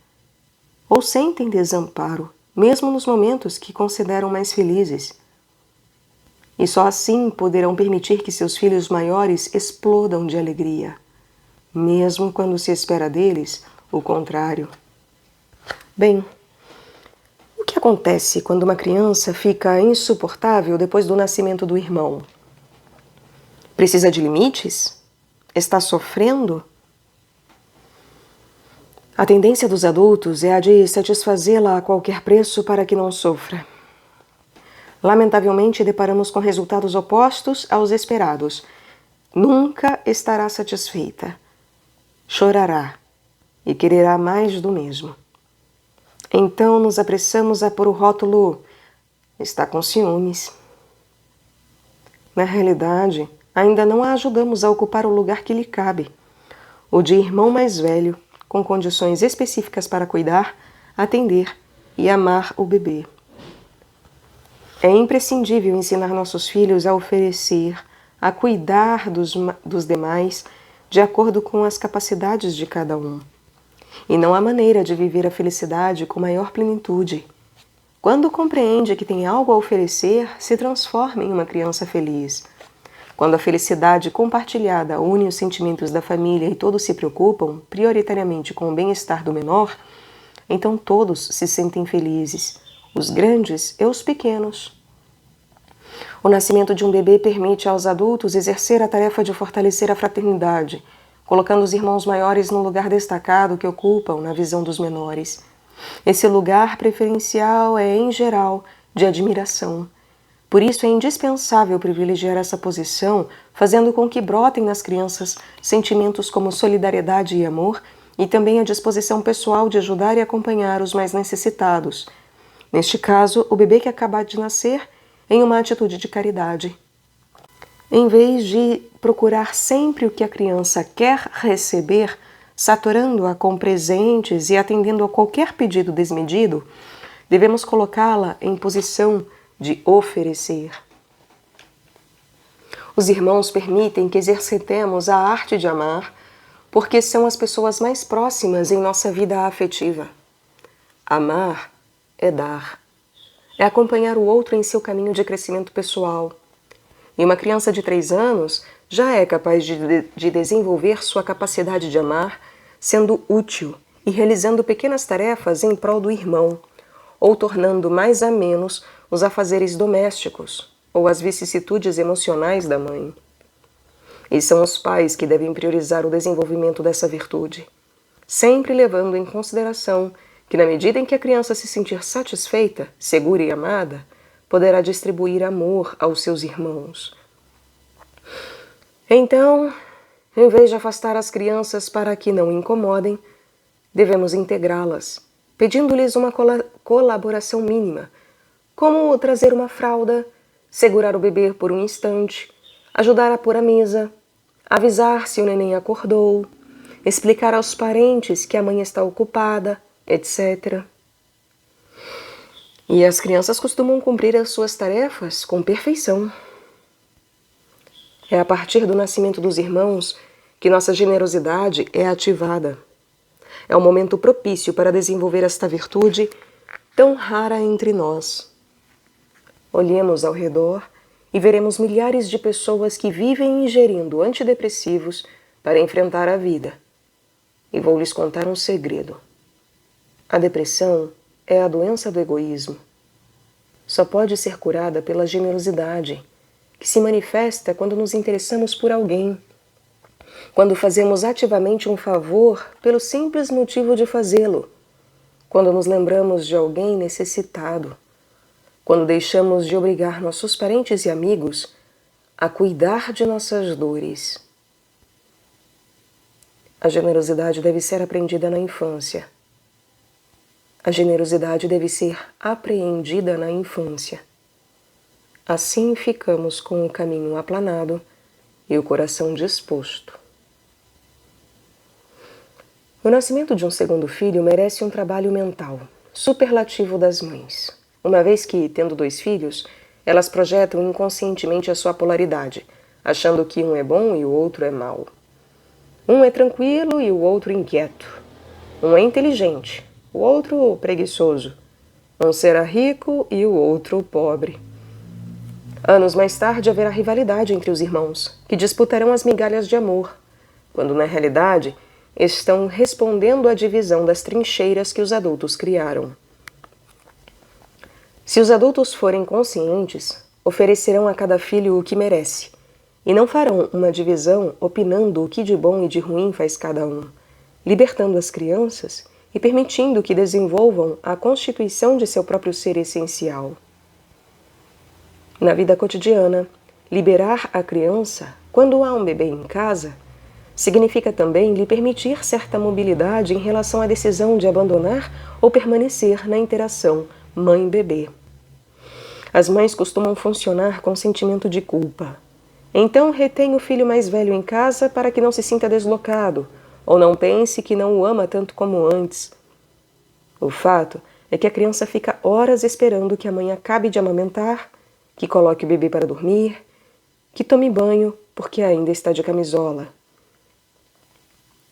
ou sentem desamparo, mesmo nos momentos que consideram mais felizes. E só assim poderão permitir que seus filhos maiores explodam de alegria, mesmo quando se espera deles o contrário. Bem, o que acontece quando uma criança fica insuportável depois do nascimento do irmão? Precisa de limites? Está sofrendo? A tendência dos adultos é a de satisfazê-la a qualquer preço para que não sofra. Lamentavelmente, deparamos com resultados opostos aos esperados. Nunca estará satisfeita. Chorará e quererá mais do mesmo. Então nos apressamos a pôr o rótulo "está com ciúmes". Na realidade, ainda não a ajudamos a ocupar o lugar que lhe cabe. ou de irmão mais velho, com condições específicas para cuidar, atender e amar o bebê. É imprescindível ensinar nossos filhos a oferecer, a cuidar dos demais de acordo com as capacidades de cada um. E não há maneira de viver a felicidade com maior plenitude. Quando compreende que tem algo a oferecer, se transforma em uma criança feliz. Quando a felicidade compartilhada une os sentimentos da família e todos se preocupam, prioritariamente com o bem-estar do menor, então todos se sentem felizes, os grandes e os pequenos. O nascimento de um bebê permite aos adultos exercer a tarefa de fortalecer a fraternidade, colocando os irmãos maiores no lugar destacado que ocupam na visão dos menores. Esse lugar preferencial é, em geral, de admiração. Por isso é indispensável privilegiar essa posição, fazendo com que brotem nas crianças sentimentos como solidariedade e amor, e também a disposição pessoal de ajudar e acompanhar os mais necessitados. Neste caso, o bebê que acaba de nascer em uma atitude de caridade. Em vez de procurar sempre o que a criança quer receber, saturando-a com presentes e atendendo a qualquer pedido desmedido, devemos colocá-la em posição de oferecer. Os irmãos permitem que exercitemos a arte de amar, porque são as pessoas mais próximas em nossa vida afetiva. Amar é dar. É acompanhar o outro em seu caminho de crescimento pessoal. E uma criança de 3 anos já é capaz de desenvolver sua capacidade de amar, sendo útil e realizando pequenas tarefas em prol do irmão, ou tornando mais amenos os afazeres domésticos ou as vicissitudes emocionais da mãe. E são os pais que devem priorizar o desenvolvimento dessa virtude, sempre levando em consideração que, na medida em que a criança se sentir satisfeita, segura e amada, poderá distribuir amor aos seus irmãos. Então, em vez de afastar as crianças para que não incomodem, devemos integrá-las, pedindo-lhes uma colaboração mínima, como trazer uma fralda, segurar o bebê por um instante, ajudar a pôr a mesa, avisar se o neném acordou, explicar aos parentes que a mãe está ocupada, etc. E as crianças costumam cumprir as suas tarefas com perfeição. É a partir do nascimento dos irmãos que nossa generosidade é ativada. É o momento propício para desenvolver esta virtude tão rara entre nós. Olhemos ao redor e veremos milhares de pessoas que vivem ingerindo antidepressivos para enfrentar a vida. E vou lhes contar um segredo. A depressão é a doença do egoísmo. Só pode ser curada pela generosidade, que se manifesta quando nos interessamos por alguém, quando fazemos ativamente um favor pelo simples motivo de fazê-lo, quando nos lembramos de alguém necessitado, quando deixamos de obrigar nossos parentes e amigos a cuidar de nossas dores. A generosidade deve ser aprendida na infância. A generosidade deve ser apreendida na infância. Assim ficamos com o caminho aplanado e o coração disposto. O nascimento de um segundo filho merece um trabalho mental, superlativo das mães, uma vez que, tendo 2 filhos, elas projetam inconscientemente a sua polaridade, achando que um é bom e o outro é mau. Um é tranquilo e o outro inquieto. Um é inteligente, o outro preguiçoso. Um será rico e o outro pobre. Anos mais tarde haverá rivalidade entre os irmãos, que disputarão as migalhas de amor, quando na realidade estão respondendo à divisão das trincheiras que os adultos criaram. Se os adultos forem conscientes, oferecerão a cada filho o que merece, e não farão uma divisão opinando o que de bom e de ruim faz cada um, libertando as crianças e permitindo que desenvolvam a constituição de seu próprio ser essencial. Na vida cotidiana, liberar a criança, quando há um bebê em casa, significa também lhe permitir certa mobilidade em relação à decisão de abandonar ou permanecer na interação mãe-bebê. As mães costumam funcionar com sentimento de culpa. Então retém o filho mais velho em casa para que não se sinta deslocado, ou não pense que não o ama tanto como antes. O fato é que a criança fica horas esperando que a mãe acabe de amamentar, que coloque o bebê para dormir, que tome banho porque ainda está de camisola.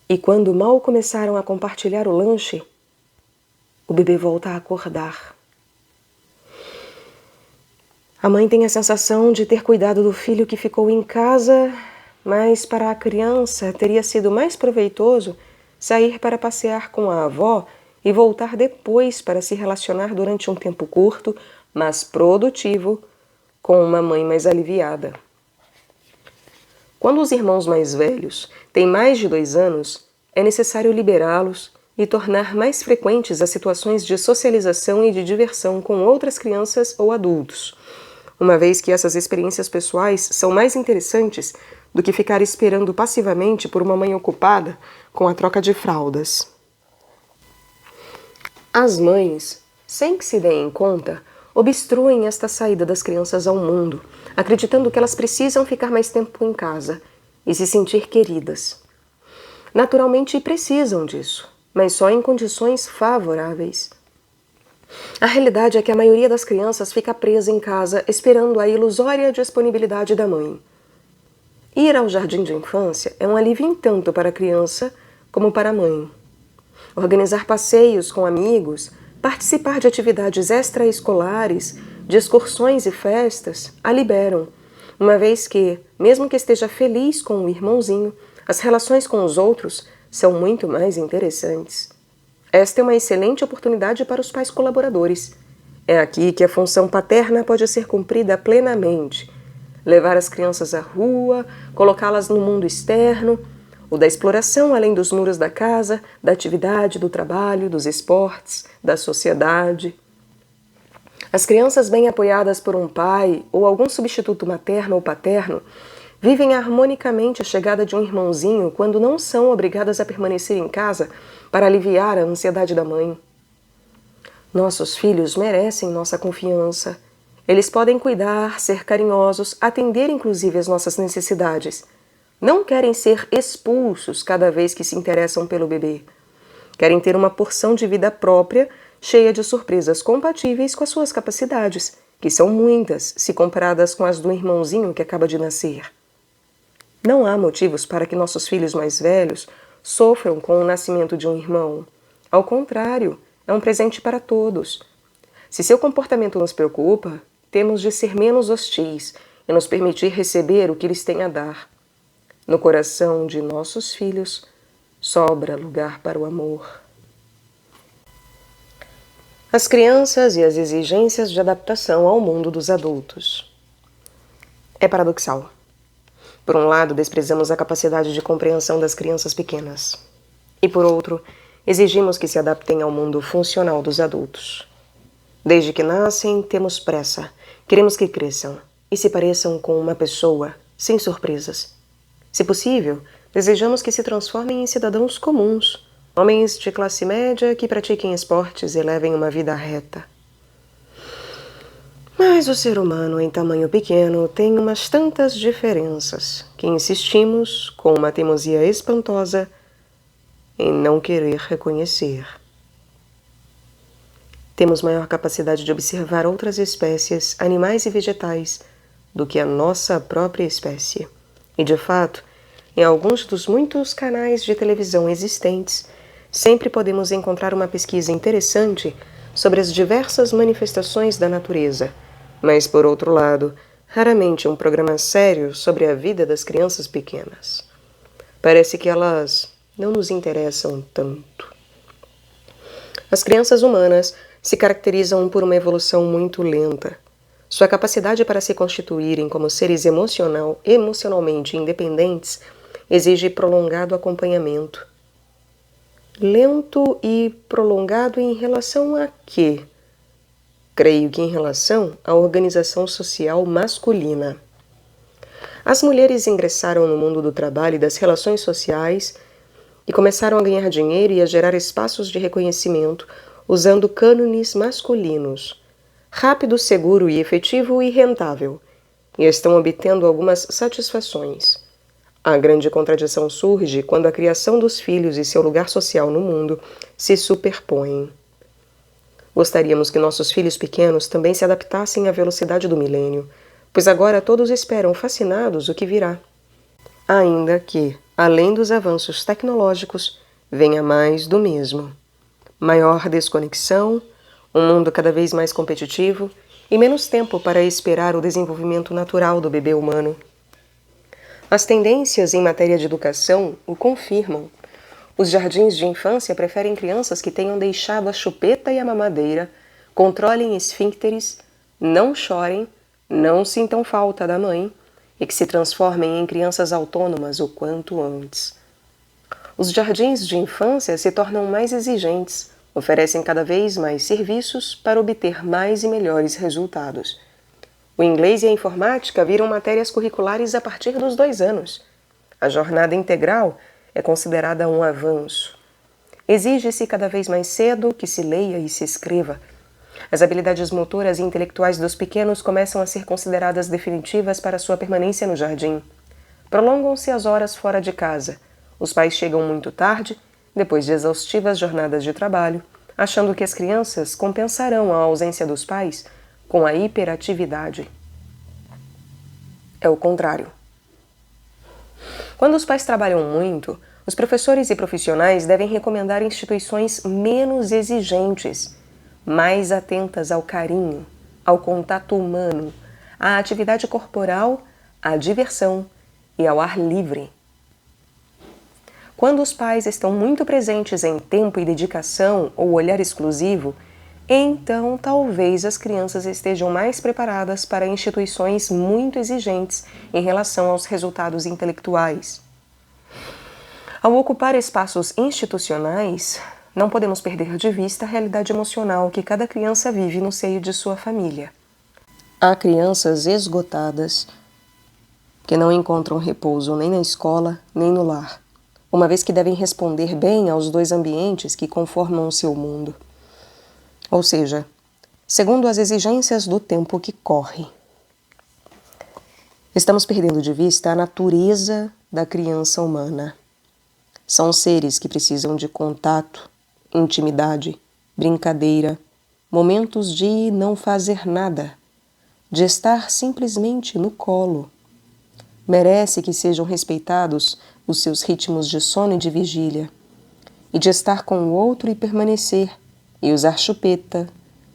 E quando mal começaram a compartilhar o lanche, o bebê volta a acordar. A mãe tem a sensação de ter cuidado do filho que ficou em casa, mas para a criança teria sido mais proveitoso sair para passear com a avó e voltar depois para se relacionar durante um tempo curto, mas produtivo, com uma mãe mais aliviada. Quando os irmãos mais velhos têm mais de 2 anos, é necessário liberá-los e tornar mais frequentes as situações de socialização e de diversão com outras crianças ou adultos, uma vez que essas experiências pessoais são mais interessantes do que ficar esperando passivamente por uma mãe ocupada com a troca de fraldas. As mães, sem que se deem conta, obstruem esta saída das crianças ao mundo, acreditando que elas precisam ficar mais tempo em casa e se sentir queridas. Naturalmente precisam disso, mas só em condições favoráveis. A realidade é que a maioria das crianças fica presa em casa esperando a ilusória disponibilidade da mãe. Ir ao jardim de infância é um alívio tanto para a criança como para a mãe. Organizar passeios com amigos, participar de atividades extraescolares, de excursões e festas, a liberam, uma vez que, mesmo que esteja feliz com o irmãozinho, as relações com os outros são muito mais interessantes. Esta é uma excelente oportunidade para os pais colaboradores. É aqui que a função paterna pode ser cumprida plenamente. Levar as crianças à rua, colocá-las no mundo externo, o da exploração além dos muros da casa, da atividade, do trabalho, dos esportes, da sociedade. As crianças bem apoiadas por um pai ou algum substituto materno ou paterno vivem harmonicamente a chegada de um irmãozinho quando não são obrigadas a permanecer em casa para aliviar a ansiedade da mãe. Nossos filhos merecem nossa confiança. Eles podem cuidar, ser carinhosos, atender inclusive as nossas necessidades. Não querem ser expulsos cada vez que se interessam pelo bebê. Querem ter uma porção de vida própria, cheia de surpresas compatíveis com as suas capacidades, que são muitas se comparadas com as do irmãozinho que acaba de nascer. Não há motivos para que nossos filhos mais velhos sofram com o nascimento de um irmão. Ao contrário, é um presente para todos. Se seu comportamento nos preocupa, temos de ser menos hostis e nos permitir receber o que eles têm a dar. No coração de nossos filhos sobra lugar para o amor. As crianças e as exigências de adaptação ao mundo dos adultos. É paradoxal. Por um lado, desprezamos a capacidade de compreensão das crianças pequenas. E por outro, exigimos que se adaptem ao mundo funcional dos adultos. Desde que nascem, temos pressa. Queremos que cresçam e se pareçam com uma pessoa, sem surpresas. Se possível, desejamos que se transformem em cidadãos comuns, homens de classe média que pratiquem esportes e levem uma vida reta. Mas o ser humano em tamanho pequeno tem umas tantas diferenças que insistimos, com uma teimosia espantosa, em não querer reconhecer. Temos maior capacidade de observar outras espécies, animais e vegetais, do que a nossa própria espécie. E, de fato, em alguns dos muitos canais de televisão existentes, sempre podemos encontrar uma pesquisa interessante sobre as diversas manifestações da natureza, mas, por outro lado, raramente um programa sério sobre a vida das crianças pequenas. Parece que elas não nos interessam tanto. As crianças humanas se caracterizam por uma evolução muito lenta. Sua capacidade para se constituírem como seres emocionalmente independentes exige prolongado acompanhamento. Lento e prolongado em relação a quê? Creio que em relação à organização social masculina. As mulheres ingressaram no mundo do trabalho e das relações sociais e começaram a ganhar dinheiro e a gerar espaços de reconhecimento usando cânones masculinos, rápido, seguro e efetivo e rentável, e estão obtendo algumas satisfações. A grande contradição surge quando a criação dos filhos e seu lugar social no mundo se superpõem. Gostaríamos que nossos filhos pequenos também se adaptassem à velocidade do milênio, pois agora todos esperam fascinados o que virá. Ainda que, além dos avanços tecnológicos, venha mais do mesmo. Maior desconexão, um mundo cada vez mais competitivo e menos tempo para esperar o desenvolvimento natural do bebê humano. As tendências em matéria de educação o confirmam. Os jardins de infância preferem crianças que tenham deixado a chupeta e a mamadeira, controlem esfíncteres, não chorem, não sintam falta da mãe e que se transformem em crianças autônomas o quanto antes. Os jardins de infância se tornam mais exigentes, oferecem cada vez mais serviços para obter mais e melhores resultados. O inglês e a informática viram matérias curriculares a partir dos 2 anos. A jornada integral é considerada um avanço. Exige-se cada vez mais cedo que se leia e se escreva. As habilidades motoras e intelectuais dos pequenos começam a ser consideradas definitivas para sua permanência no jardim. Prolongam-se as horas fora de casa. Os pais chegam muito tarde, depois de exaustivas jornadas de trabalho, achando que as crianças compensarão a ausência dos pais com a hiperatividade. É o contrário. Quando os pais trabalham muito, os professores e profissionais devem recomendar instituições menos exigentes, mais atentas ao carinho, ao contato humano, à atividade corporal, à diversão e ao ar livre. Quando os pais estão muito presentes em tempo e dedicação ou olhar exclusivo, então talvez as crianças estejam mais preparadas para instituições muito exigentes em relação aos resultados intelectuais. Ao ocupar espaços institucionais, não podemos perder de vista a realidade emocional que cada criança vive no seio de sua família. Há crianças esgotadas que não encontram repouso nem na escola nem no lar, uma vez que devem responder bem aos 2 ambientes que conformam o seu mundo. Ou seja, segundo as exigências do tempo que corre. Estamos perdendo de vista a natureza da criança humana. São seres que precisam de contato, intimidade, brincadeira, momentos de não fazer nada, de estar simplesmente no colo. Merece que sejam respeitados os seus ritmos de sono e de vigília, e de estar com o outro e permanecer, e usar chupeta,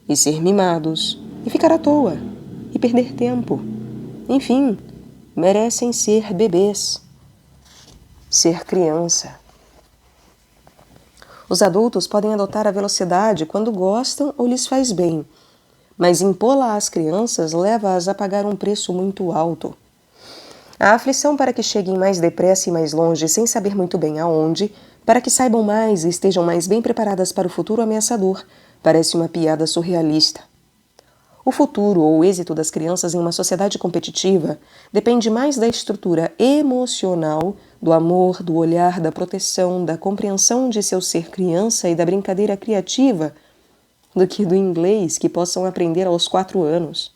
e ser mimados, e ficar à toa, e perder tempo. Enfim, merecem ser bebês, ser criança. Os adultos podem adotar a velocidade quando gostam ou lhes faz bem, mas impô-la às crianças leva-as a pagar um preço muito alto. A aflição para que cheguem mais depressa e mais longe sem saber muito bem aonde, para que saibam mais e estejam mais bem preparadas para o futuro ameaçador, parece uma piada surrealista. O futuro ou o êxito das crianças em uma sociedade competitiva depende mais da estrutura emocional, do amor, do olhar, da proteção, da compreensão de seu ser criança e da brincadeira criativa, do que do inglês que possam aprender aos 4 anos.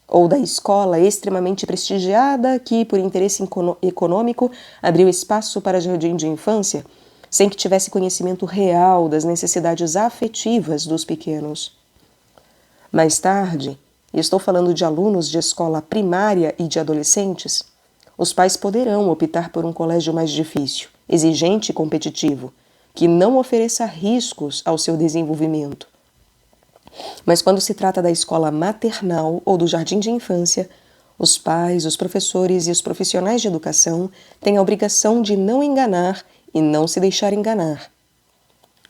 Ou da escola extremamente prestigiada que, por interesse econômico, abriu espaço para jardim de infância, sem que tivesse conhecimento real das necessidades afetivas dos pequenos. Mais tarde, e estou falando de alunos de escola primária e de adolescentes, os pais poderão optar por um colégio mais difícil, exigente e competitivo, que não ofereça riscos ao seu desenvolvimento. Mas quando se trata da escola maternal ou do jardim de infância, os pais, os professores e os profissionais de educação têm a obrigação de não enganar e não se deixar enganar.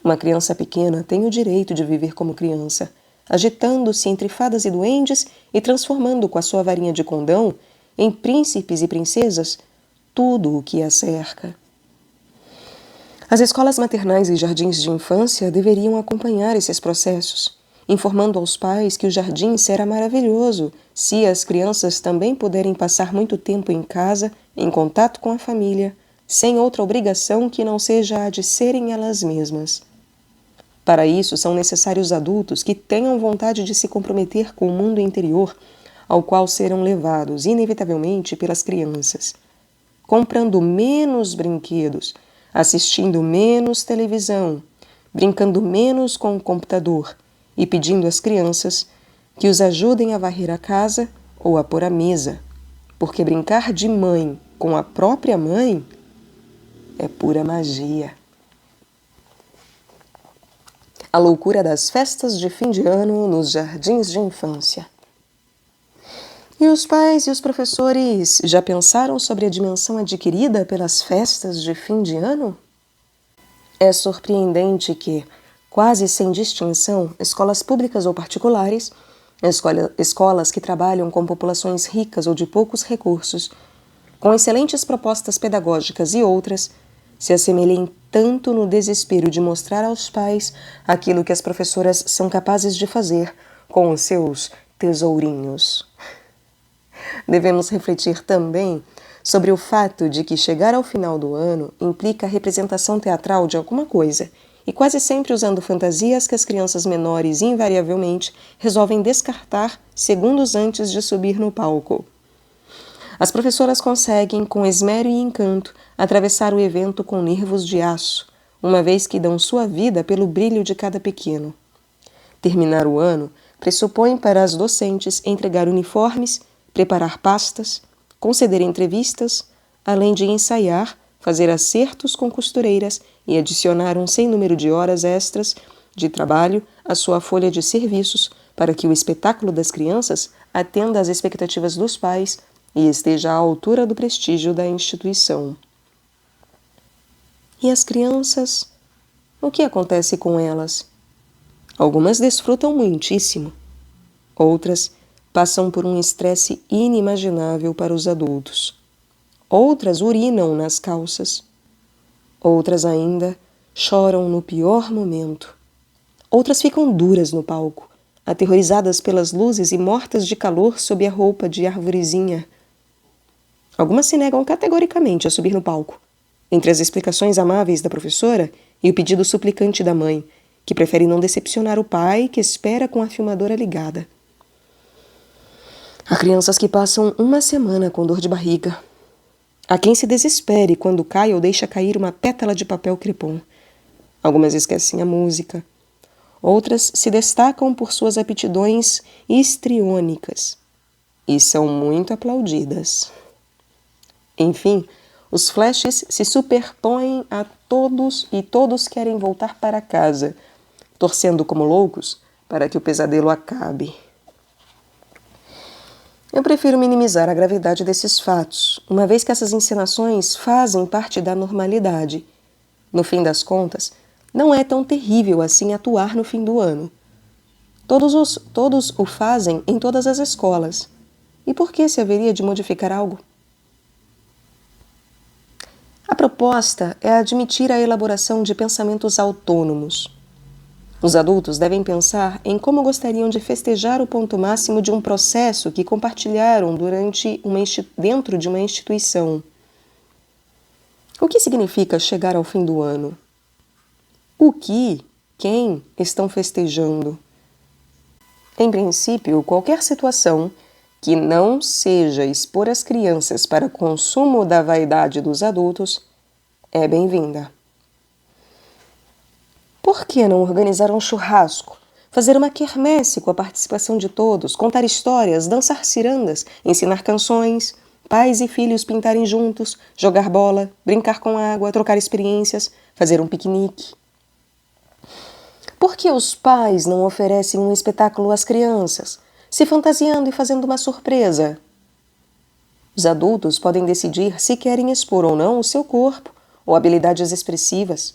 Uma criança pequena tem o direito de viver como criança, agitando-se entre fadas e duendes e transformando com a sua varinha de condão em príncipes e princesas tudo o que a cerca. As escolas maternais e jardins de infância deveriam acompanhar esses processos, informando aos pais que o jardim será maravilhoso se as crianças também puderem passar muito tempo em casa, em contato com a família, sem outra obrigação que não seja a de serem elas mesmas. Para isso, são necessários adultos que tenham vontade de se comprometer com o mundo interior, ao qual serão levados, inevitavelmente, pelas crianças. comprando menos brinquedos, assistindo menos televisão, brincando menos com o computador e pedindo às crianças que os ajudem a varrer a casa ou a pôr a mesa, porque brincar de mãe com a própria mãe é pura magia. A loucura das festas de fim de ano nos jardins de infância. E os pais e os professores já pensaram sobre a dimensão adquirida pelas festas de fim de ano? É surpreendente que, quase sem distinção, escolas públicas ou particulares, escolas que trabalham com populações ricas ou de poucos recursos, com excelentes propostas pedagógicas e outras, se assemelhem tanto no desespero de mostrar aos pais aquilo que as professoras são capazes de fazer com os seus tesourinhos. Devemos refletir também sobre o fato de que chegar ao final do ano implica a representação teatral de alguma coisa, e quase sempre usando fantasias que as crianças menores invariavelmente resolvem descartar segundos antes de subir no palco. As professoras conseguem, com esmero e encanto, atravessar o evento com nervos de aço, uma vez que dão sua vida pelo brilho de cada pequeno. Terminar o ano pressupõe para as docentes entregar uniformes, preparar pastas, conceder entrevistas, além de ensaiar, fazer acertos com costureiras e adicionar um sem número de horas extras de trabalho à sua folha de serviços para que o espetáculo das crianças atenda às expectativas dos pais e esteja à altura do prestígio da instituição. E as crianças? O que acontece com elas? Algumas desfrutam muitíssimo. Outras passam por um estresse inimaginável para os adultos. Outras urinam nas calças. Outras ainda choram no pior momento. Outras ficam duras no palco, aterrorizadas pelas luzes e mortas de calor sob a roupa de arvorezinha. Algumas se negam categoricamente a subir no palco, entre as explicações amáveis da professora e o pedido suplicante da mãe, que prefere não decepcionar o pai que espera com a filmadora ligada. Há crianças que passam uma semana com dor de barriga. Há quem se desespere quando cai ou deixa cair uma pétala de papel crepom. Algumas esquecem a música. Outras se destacam por suas aptidões histriônicas e são muito aplaudidas. Enfim, os flashes se superpõem a todos e todos querem voltar para casa, torcendo como loucos para que o pesadelo acabe. Eu prefiro minimizar a gravidade desses fatos, uma vez que essas encenações fazem parte da normalidade. No fim das contas, não é tão terrível assim atuar no fim do ano. Todos o fazem em todas as escolas. E por que se haveria de modificar algo? A proposta é admitir a elaboração de pensamentos autônomos. Os adultos devem pensar em como gostariam de festejar o ponto máximo de um processo que compartilharam dentro de uma instituição. O que significa chegar ao fim do ano? Quem estão festejando? Em princípio, qualquer situação que não seja expor as crianças para consumo da vaidade dos adultos é bem-vinda. Por que não organizar um churrasco, fazer uma quermesse com a participação de todos, contar histórias, dançar cirandas, ensinar canções, pais e filhos pintarem juntos, jogar bola, brincar com água, trocar experiências, fazer um piquenique? Por que os pais não oferecem um espetáculo às crianças, se fantasiando e fazendo uma surpresa? Os adultos podem decidir se querem expor ou não o seu corpo ou habilidades expressivas.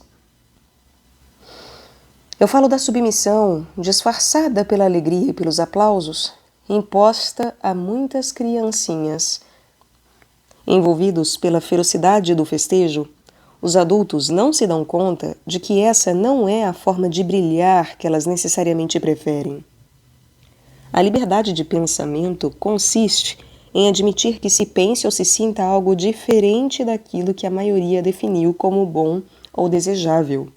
Eu falo da submissão, disfarçada pela alegria e pelos aplausos, imposta a muitas criancinhas. Envolvidos pela ferocidade do festejo, os adultos não se dão conta de que essa não é a forma de brilhar que elas necessariamente preferem. A liberdade de pensamento consiste em admitir que se pense ou se sinta algo diferente daquilo que a maioria definiu como bom ou desejável.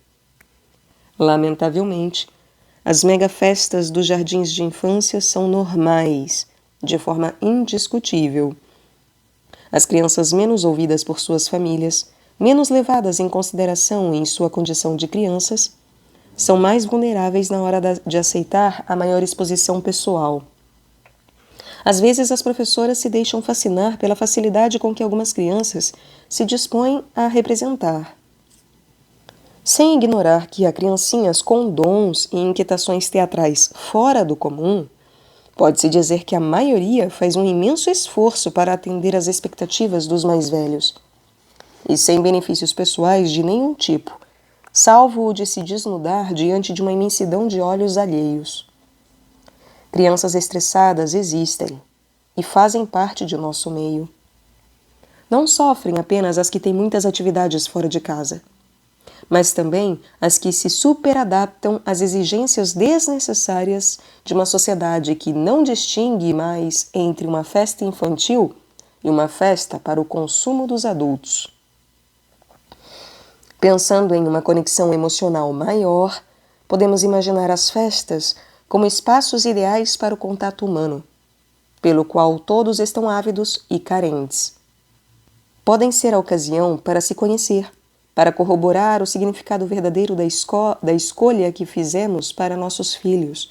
Lamentavelmente, as megafestas dos jardins de infância são normais, de forma indiscutível. As crianças menos ouvidas por suas famílias, menos levadas em consideração em sua condição de crianças, são mais vulneráveis na hora de aceitar a maior exposição pessoal. Às vezes, as professoras se deixam fascinar pela facilidade com que algumas crianças se dispõem a representar. Sem ignorar que há criancinhas com dons e inquietações teatrais fora do comum, pode-se dizer que a maioria faz um imenso esforço para atender às expectativas dos mais velhos, e sem benefícios pessoais de nenhum tipo, salvo o de se desnudar diante de uma imensidão de olhos alheios. Crianças estressadas existem e fazem parte de nosso meio. Não sofrem apenas as que têm muitas atividades fora de casa, mas também as que se superadaptam às exigências desnecessárias de uma sociedade que não distingue mais entre uma festa infantil e uma festa para o consumo dos adultos. Pensando em uma conexão emocional maior, podemos imaginar as festas como espaços ideais para o contato humano, pelo qual todos estão ávidos e carentes. Podem ser a ocasião para se conhecer, para corroborar o significado verdadeiro da escolha que fizemos para nossos filhos.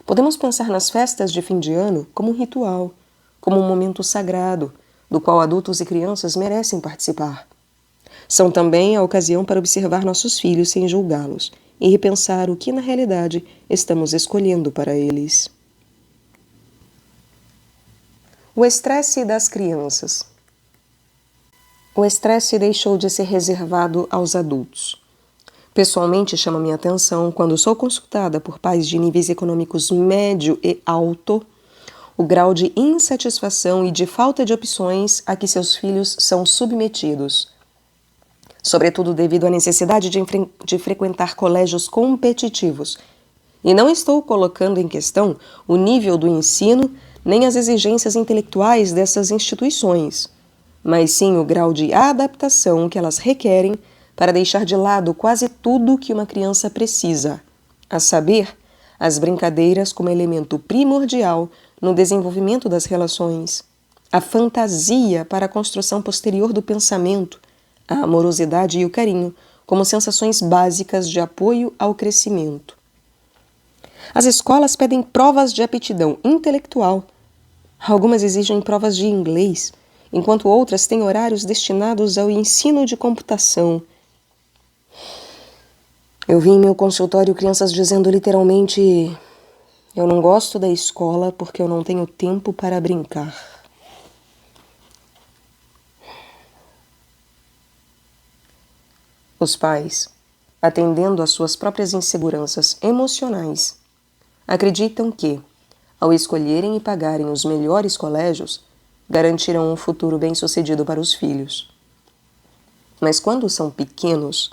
Podemos pensar nas festas de fim de ano como um ritual, como um momento sagrado, do qual adultos e crianças merecem participar. São também a ocasião para observar nossos filhos sem julgá-los e repensar o que na realidade estamos escolhendo para eles. O estresse das crianças. O estresse deixou de ser reservado aos adultos. Pessoalmente, chama minha atenção, quando sou consultada por pais de níveis econômicos médio e alto, o grau de insatisfação e de falta de opções a que seus filhos são submetidos. Sobretudo devido à necessidade de frequentar colégios competitivos. E não estou colocando em questão o nível do ensino nem as exigências intelectuais dessas instituições, mas sim o grau de adaptação que elas requerem para deixar de lado quase tudo que uma criança precisa, a saber, as brincadeiras como elemento primordial no desenvolvimento das relações, a fantasia para a construção posterior do pensamento, a amorosidade e o carinho como sensações básicas de apoio ao crescimento. As escolas pedem provas de aptidão intelectual. Algumas exigem provas de inglês, enquanto outras têm horários destinados ao ensino de computação. Eu vi em meu consultório crianças dizendo literalmente: eu não gosto da escola porque eu não tenho tempo para brincar. Os pais, atendendo às suas próprias inseguranças emocionais, acreditam que, ao escolherem e pagarem os melhores colégios, garantirão um futuro bem-sucedido para os filhos. Mas quando são pequenos,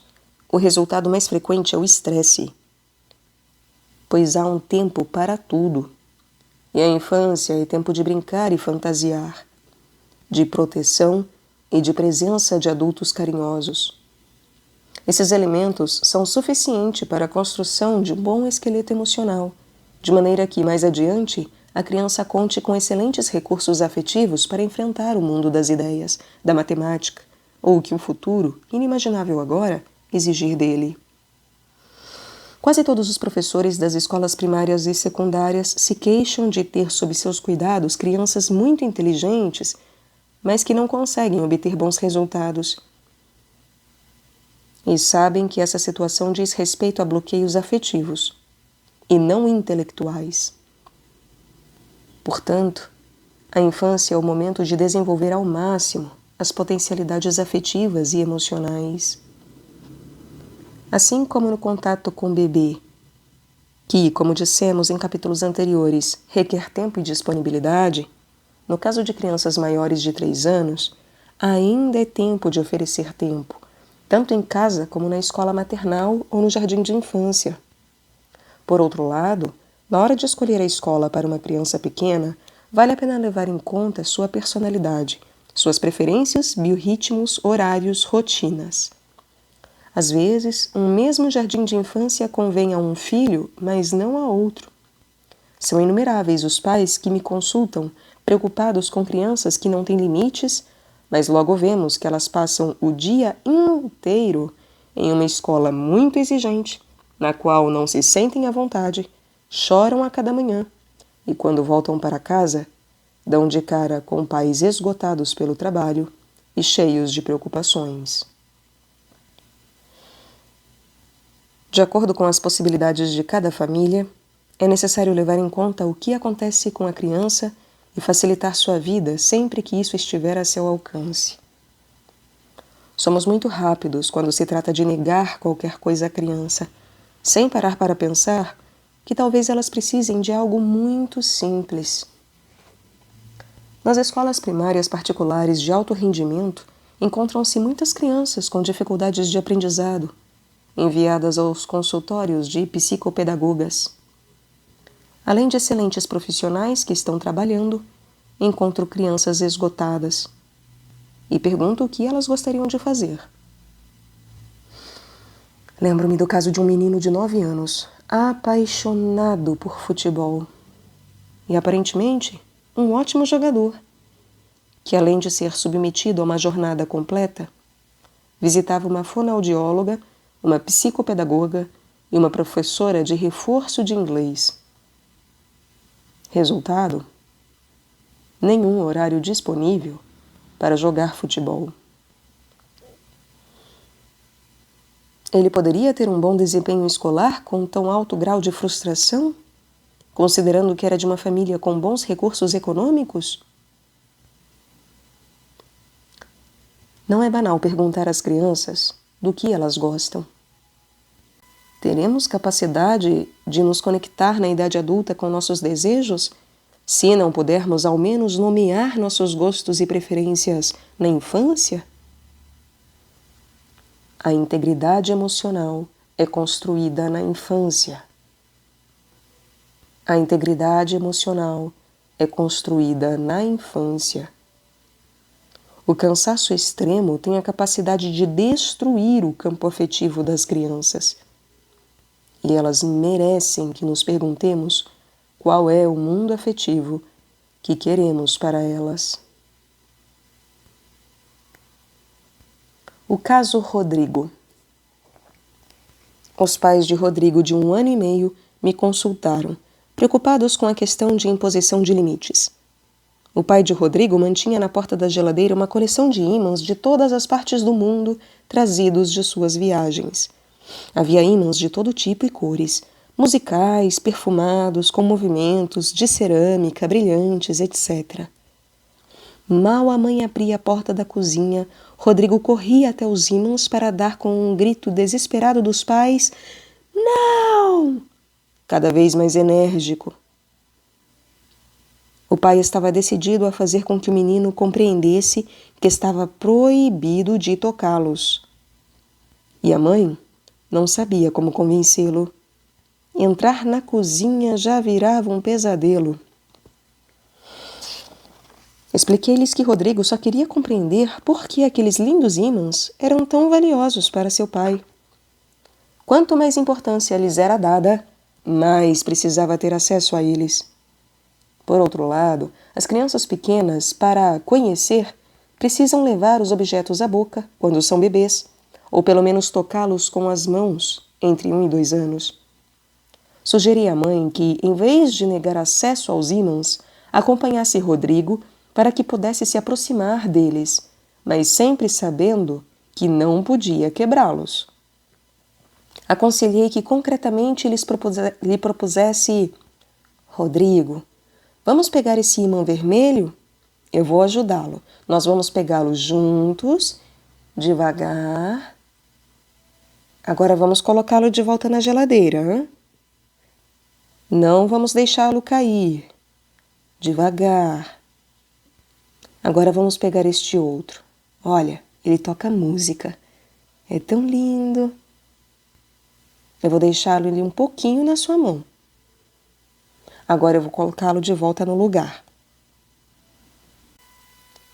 o resultado mais frequente é o estresse, pois há um tempo para tudo, e a infância é tempo de brincar e fantasiar, de proteção e de presença de adultos carinhosos. Esses elementos são suficientes para a construção de um bom esqueleto emocional, de maneira que, mais adiante, a criança conte com excelentes recursos afetivos para enfrentar o mundo das ideias, da matemática, ou o que o futuro, inimaginável agora, exigir dele. Quase todos os professores das escolas primárias e secundárias se queixam de ter sob seus cuidados crianças muito inteligentes, mas que não conseguem obter bons resultados. E sabem que essa situação diz respeito a bloqueios afetivos, e não intelectuais. Portanto, a infância é o momento de desenvolver ao máximo as potencialidades afetivas e emocionais. Assim como no contato com o bebê, que, como dissemos em capítulos anteriores, requer tempo e disponibilidade, no caso de crianças maiores de 3 anos, ainda é tempo de oferecer tempo, tanto em casa como na escola maternal ou no jardim de infância. Por outro lado, na hora de escolher a escola para uma criança pequena, vale a pena levar em conta sua personalidade, suas preferências, biorritmos, horários, rotinas. Às vezes, um mesmo jardim de infância convém a um filho, mas não a outro. São inumeráveis os pais que me consultam, preocupados com crianças que não têm limites mas logo vemos que elas passam o dia inteiro em uma escola muito exigente, na qual não se sentem à vontade, choram a cada manhã e, quando voltam para casa, dão de cara com pais esgotados pelo trabalho e cheios de preocupações. De acordo com as possibilidades de cada família, é necessário levar em conta o que acontece com a criança e facilitar sua vida sempre que isso estiver a seu alcance. Somos muito rápidos quando se trata de negar qualquer coisa à criança, sem parar para pensar que talvez elas precisem de algo muito simples. Nas escolas primárias particulares de alto rendimento, encontram-se muitas crianças com dificuldades de aprendizado, enviadas aos consultórios de psicopedagogas. Além de excelentes profissionais que estão trabalhando, encontro crianças esgotadas e pergunto o que elas gostariam de fazer. Lembro-me do caso de um menino de 9 anos, apaixonado por futebol e aparentemente um ótimo jogador, que além de ser submetido a uma jornada completa, visitava uma fonoaudióloga, uma psicopedagoga e uma professora de reforço de inglês. Resultado: nenhum horário disponível para jogar futebol. Ele poderia ter um bom desempenho escolar com tão alto grau de frustração, considerando que era de uma família com bons recursos econômicos? Não é banal perguntar às crianças do que elas gostam. Teremos capacidade de nos conectar na idade adulta com nossos desejos, se não pudermos ao menos nomear nossos gostos e preferências na infância? A integridade emocional é construída na infância. A integridade emocional é construída na infância. O cansaço extremo tem a capacidade de destruir o campo afetivo das crianças. E elas merecem que nos perguntemos qual é o mundo afetivo que queremos para elas. O caso Rodrigo. Os pais de Rodrigo, de 1 ano e meio, me consultaram, preocupados com a questão de imposição de limites. O pai de Rodrigo mantinha na porta da geladeira uma coleção de ímãs de todas as partes do mundo trazidos de suas viagens. Havia ímãs de todo tipo e cores, musicais, perfumados, com movimentos, de cerâmica, brilhantes, etc. Mal a mãe abria a porta da cozinha, Rodrigo corria até os ímãs para dar com um grito desesperado dos pais: "Não!", cada vez mais enérgico. O pai estava decidido a fazer com que o menino compreendesse que estava proibido de tocá-los. E a mãe não sabia como convencê-lo. Entrar na cozinha já virava um pesadelo. Expliquei-lhes que Rodrigo só queria compreender por que aqueles lindos ímãs eram tão valiosos para seu pai. Quanto mais importância lhes era dada, mais precisava ter acesso a eles. Por outro lado, as crianças pequenas, para conhecer, precisam levar os objetos à boca quando são bebês, ou pelo menos tocá-los com as mãos entre 1 e 2 anos. Sugeri à mãe que, em vez de negar acesso aos ímãs, acompanhasse Rodrigo para que pudesse se aproximar deles, mas sempre sabendo que não podia quebrá-los. Aconselhei que concretamente lhe propusesse: "Rodrigo, vamos pegar esse ímã vermelho? Eu vou ajudá-lo. Nós vamos pegá-lo juntos, devagar. Agora vamos colocá-lo de volta na geladeira, hein? Não vamos deixá-lo cair. Devagar. Agora vamos pegar este outro. Olha, ele toca música. É tão lindo. Eu vou deixá-lo ali um pouquinho na sua mão. Agora eu vou colocá-lo de volta no lugar."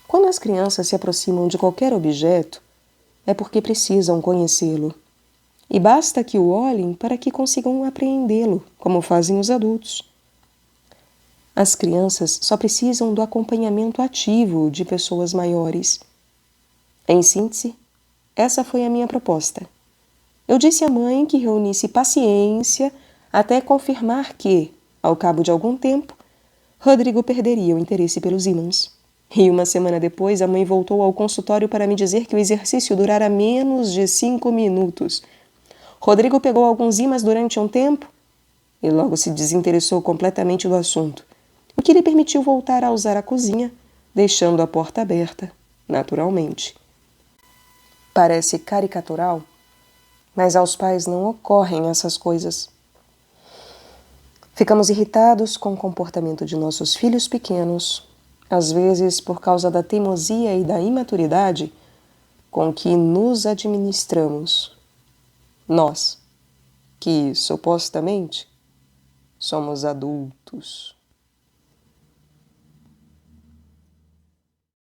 Quando as crianças se aproximam de qualquer objeto, é porque precisam conhecê-lo. E basta que o olhem para que consigam apreendê-lo, como fazem os adultos. As crianças só precisam do acompanhamento ativo de pessoas maiores, Em síntese, essa foi a minha proposta. Eu disse à mãe que reunisse paciência até confirmar que, ao cabo de algum tempo, Rodrigo perderia o interesse pelos ímãs. E uma semana depois, a mãe voltou ao consultório para me dizer que o exercício durara menos de 5 minutos. Rodrigo pegou alguns ímãs durante um tempo e logo se desinteressou completamente do assunto, o que lhe permitiu voltar a usar a cozinha, deixando a porta aberta, naturalmente. Parece caricatural, mas aos pais não ocorrem essas coisas. Ficamos irritados com o comportamento de nossos filhos pequenos, às vezes por causa da teimosia e da imaturidade com que nos administramos. Nós, que supostamente somos adultos.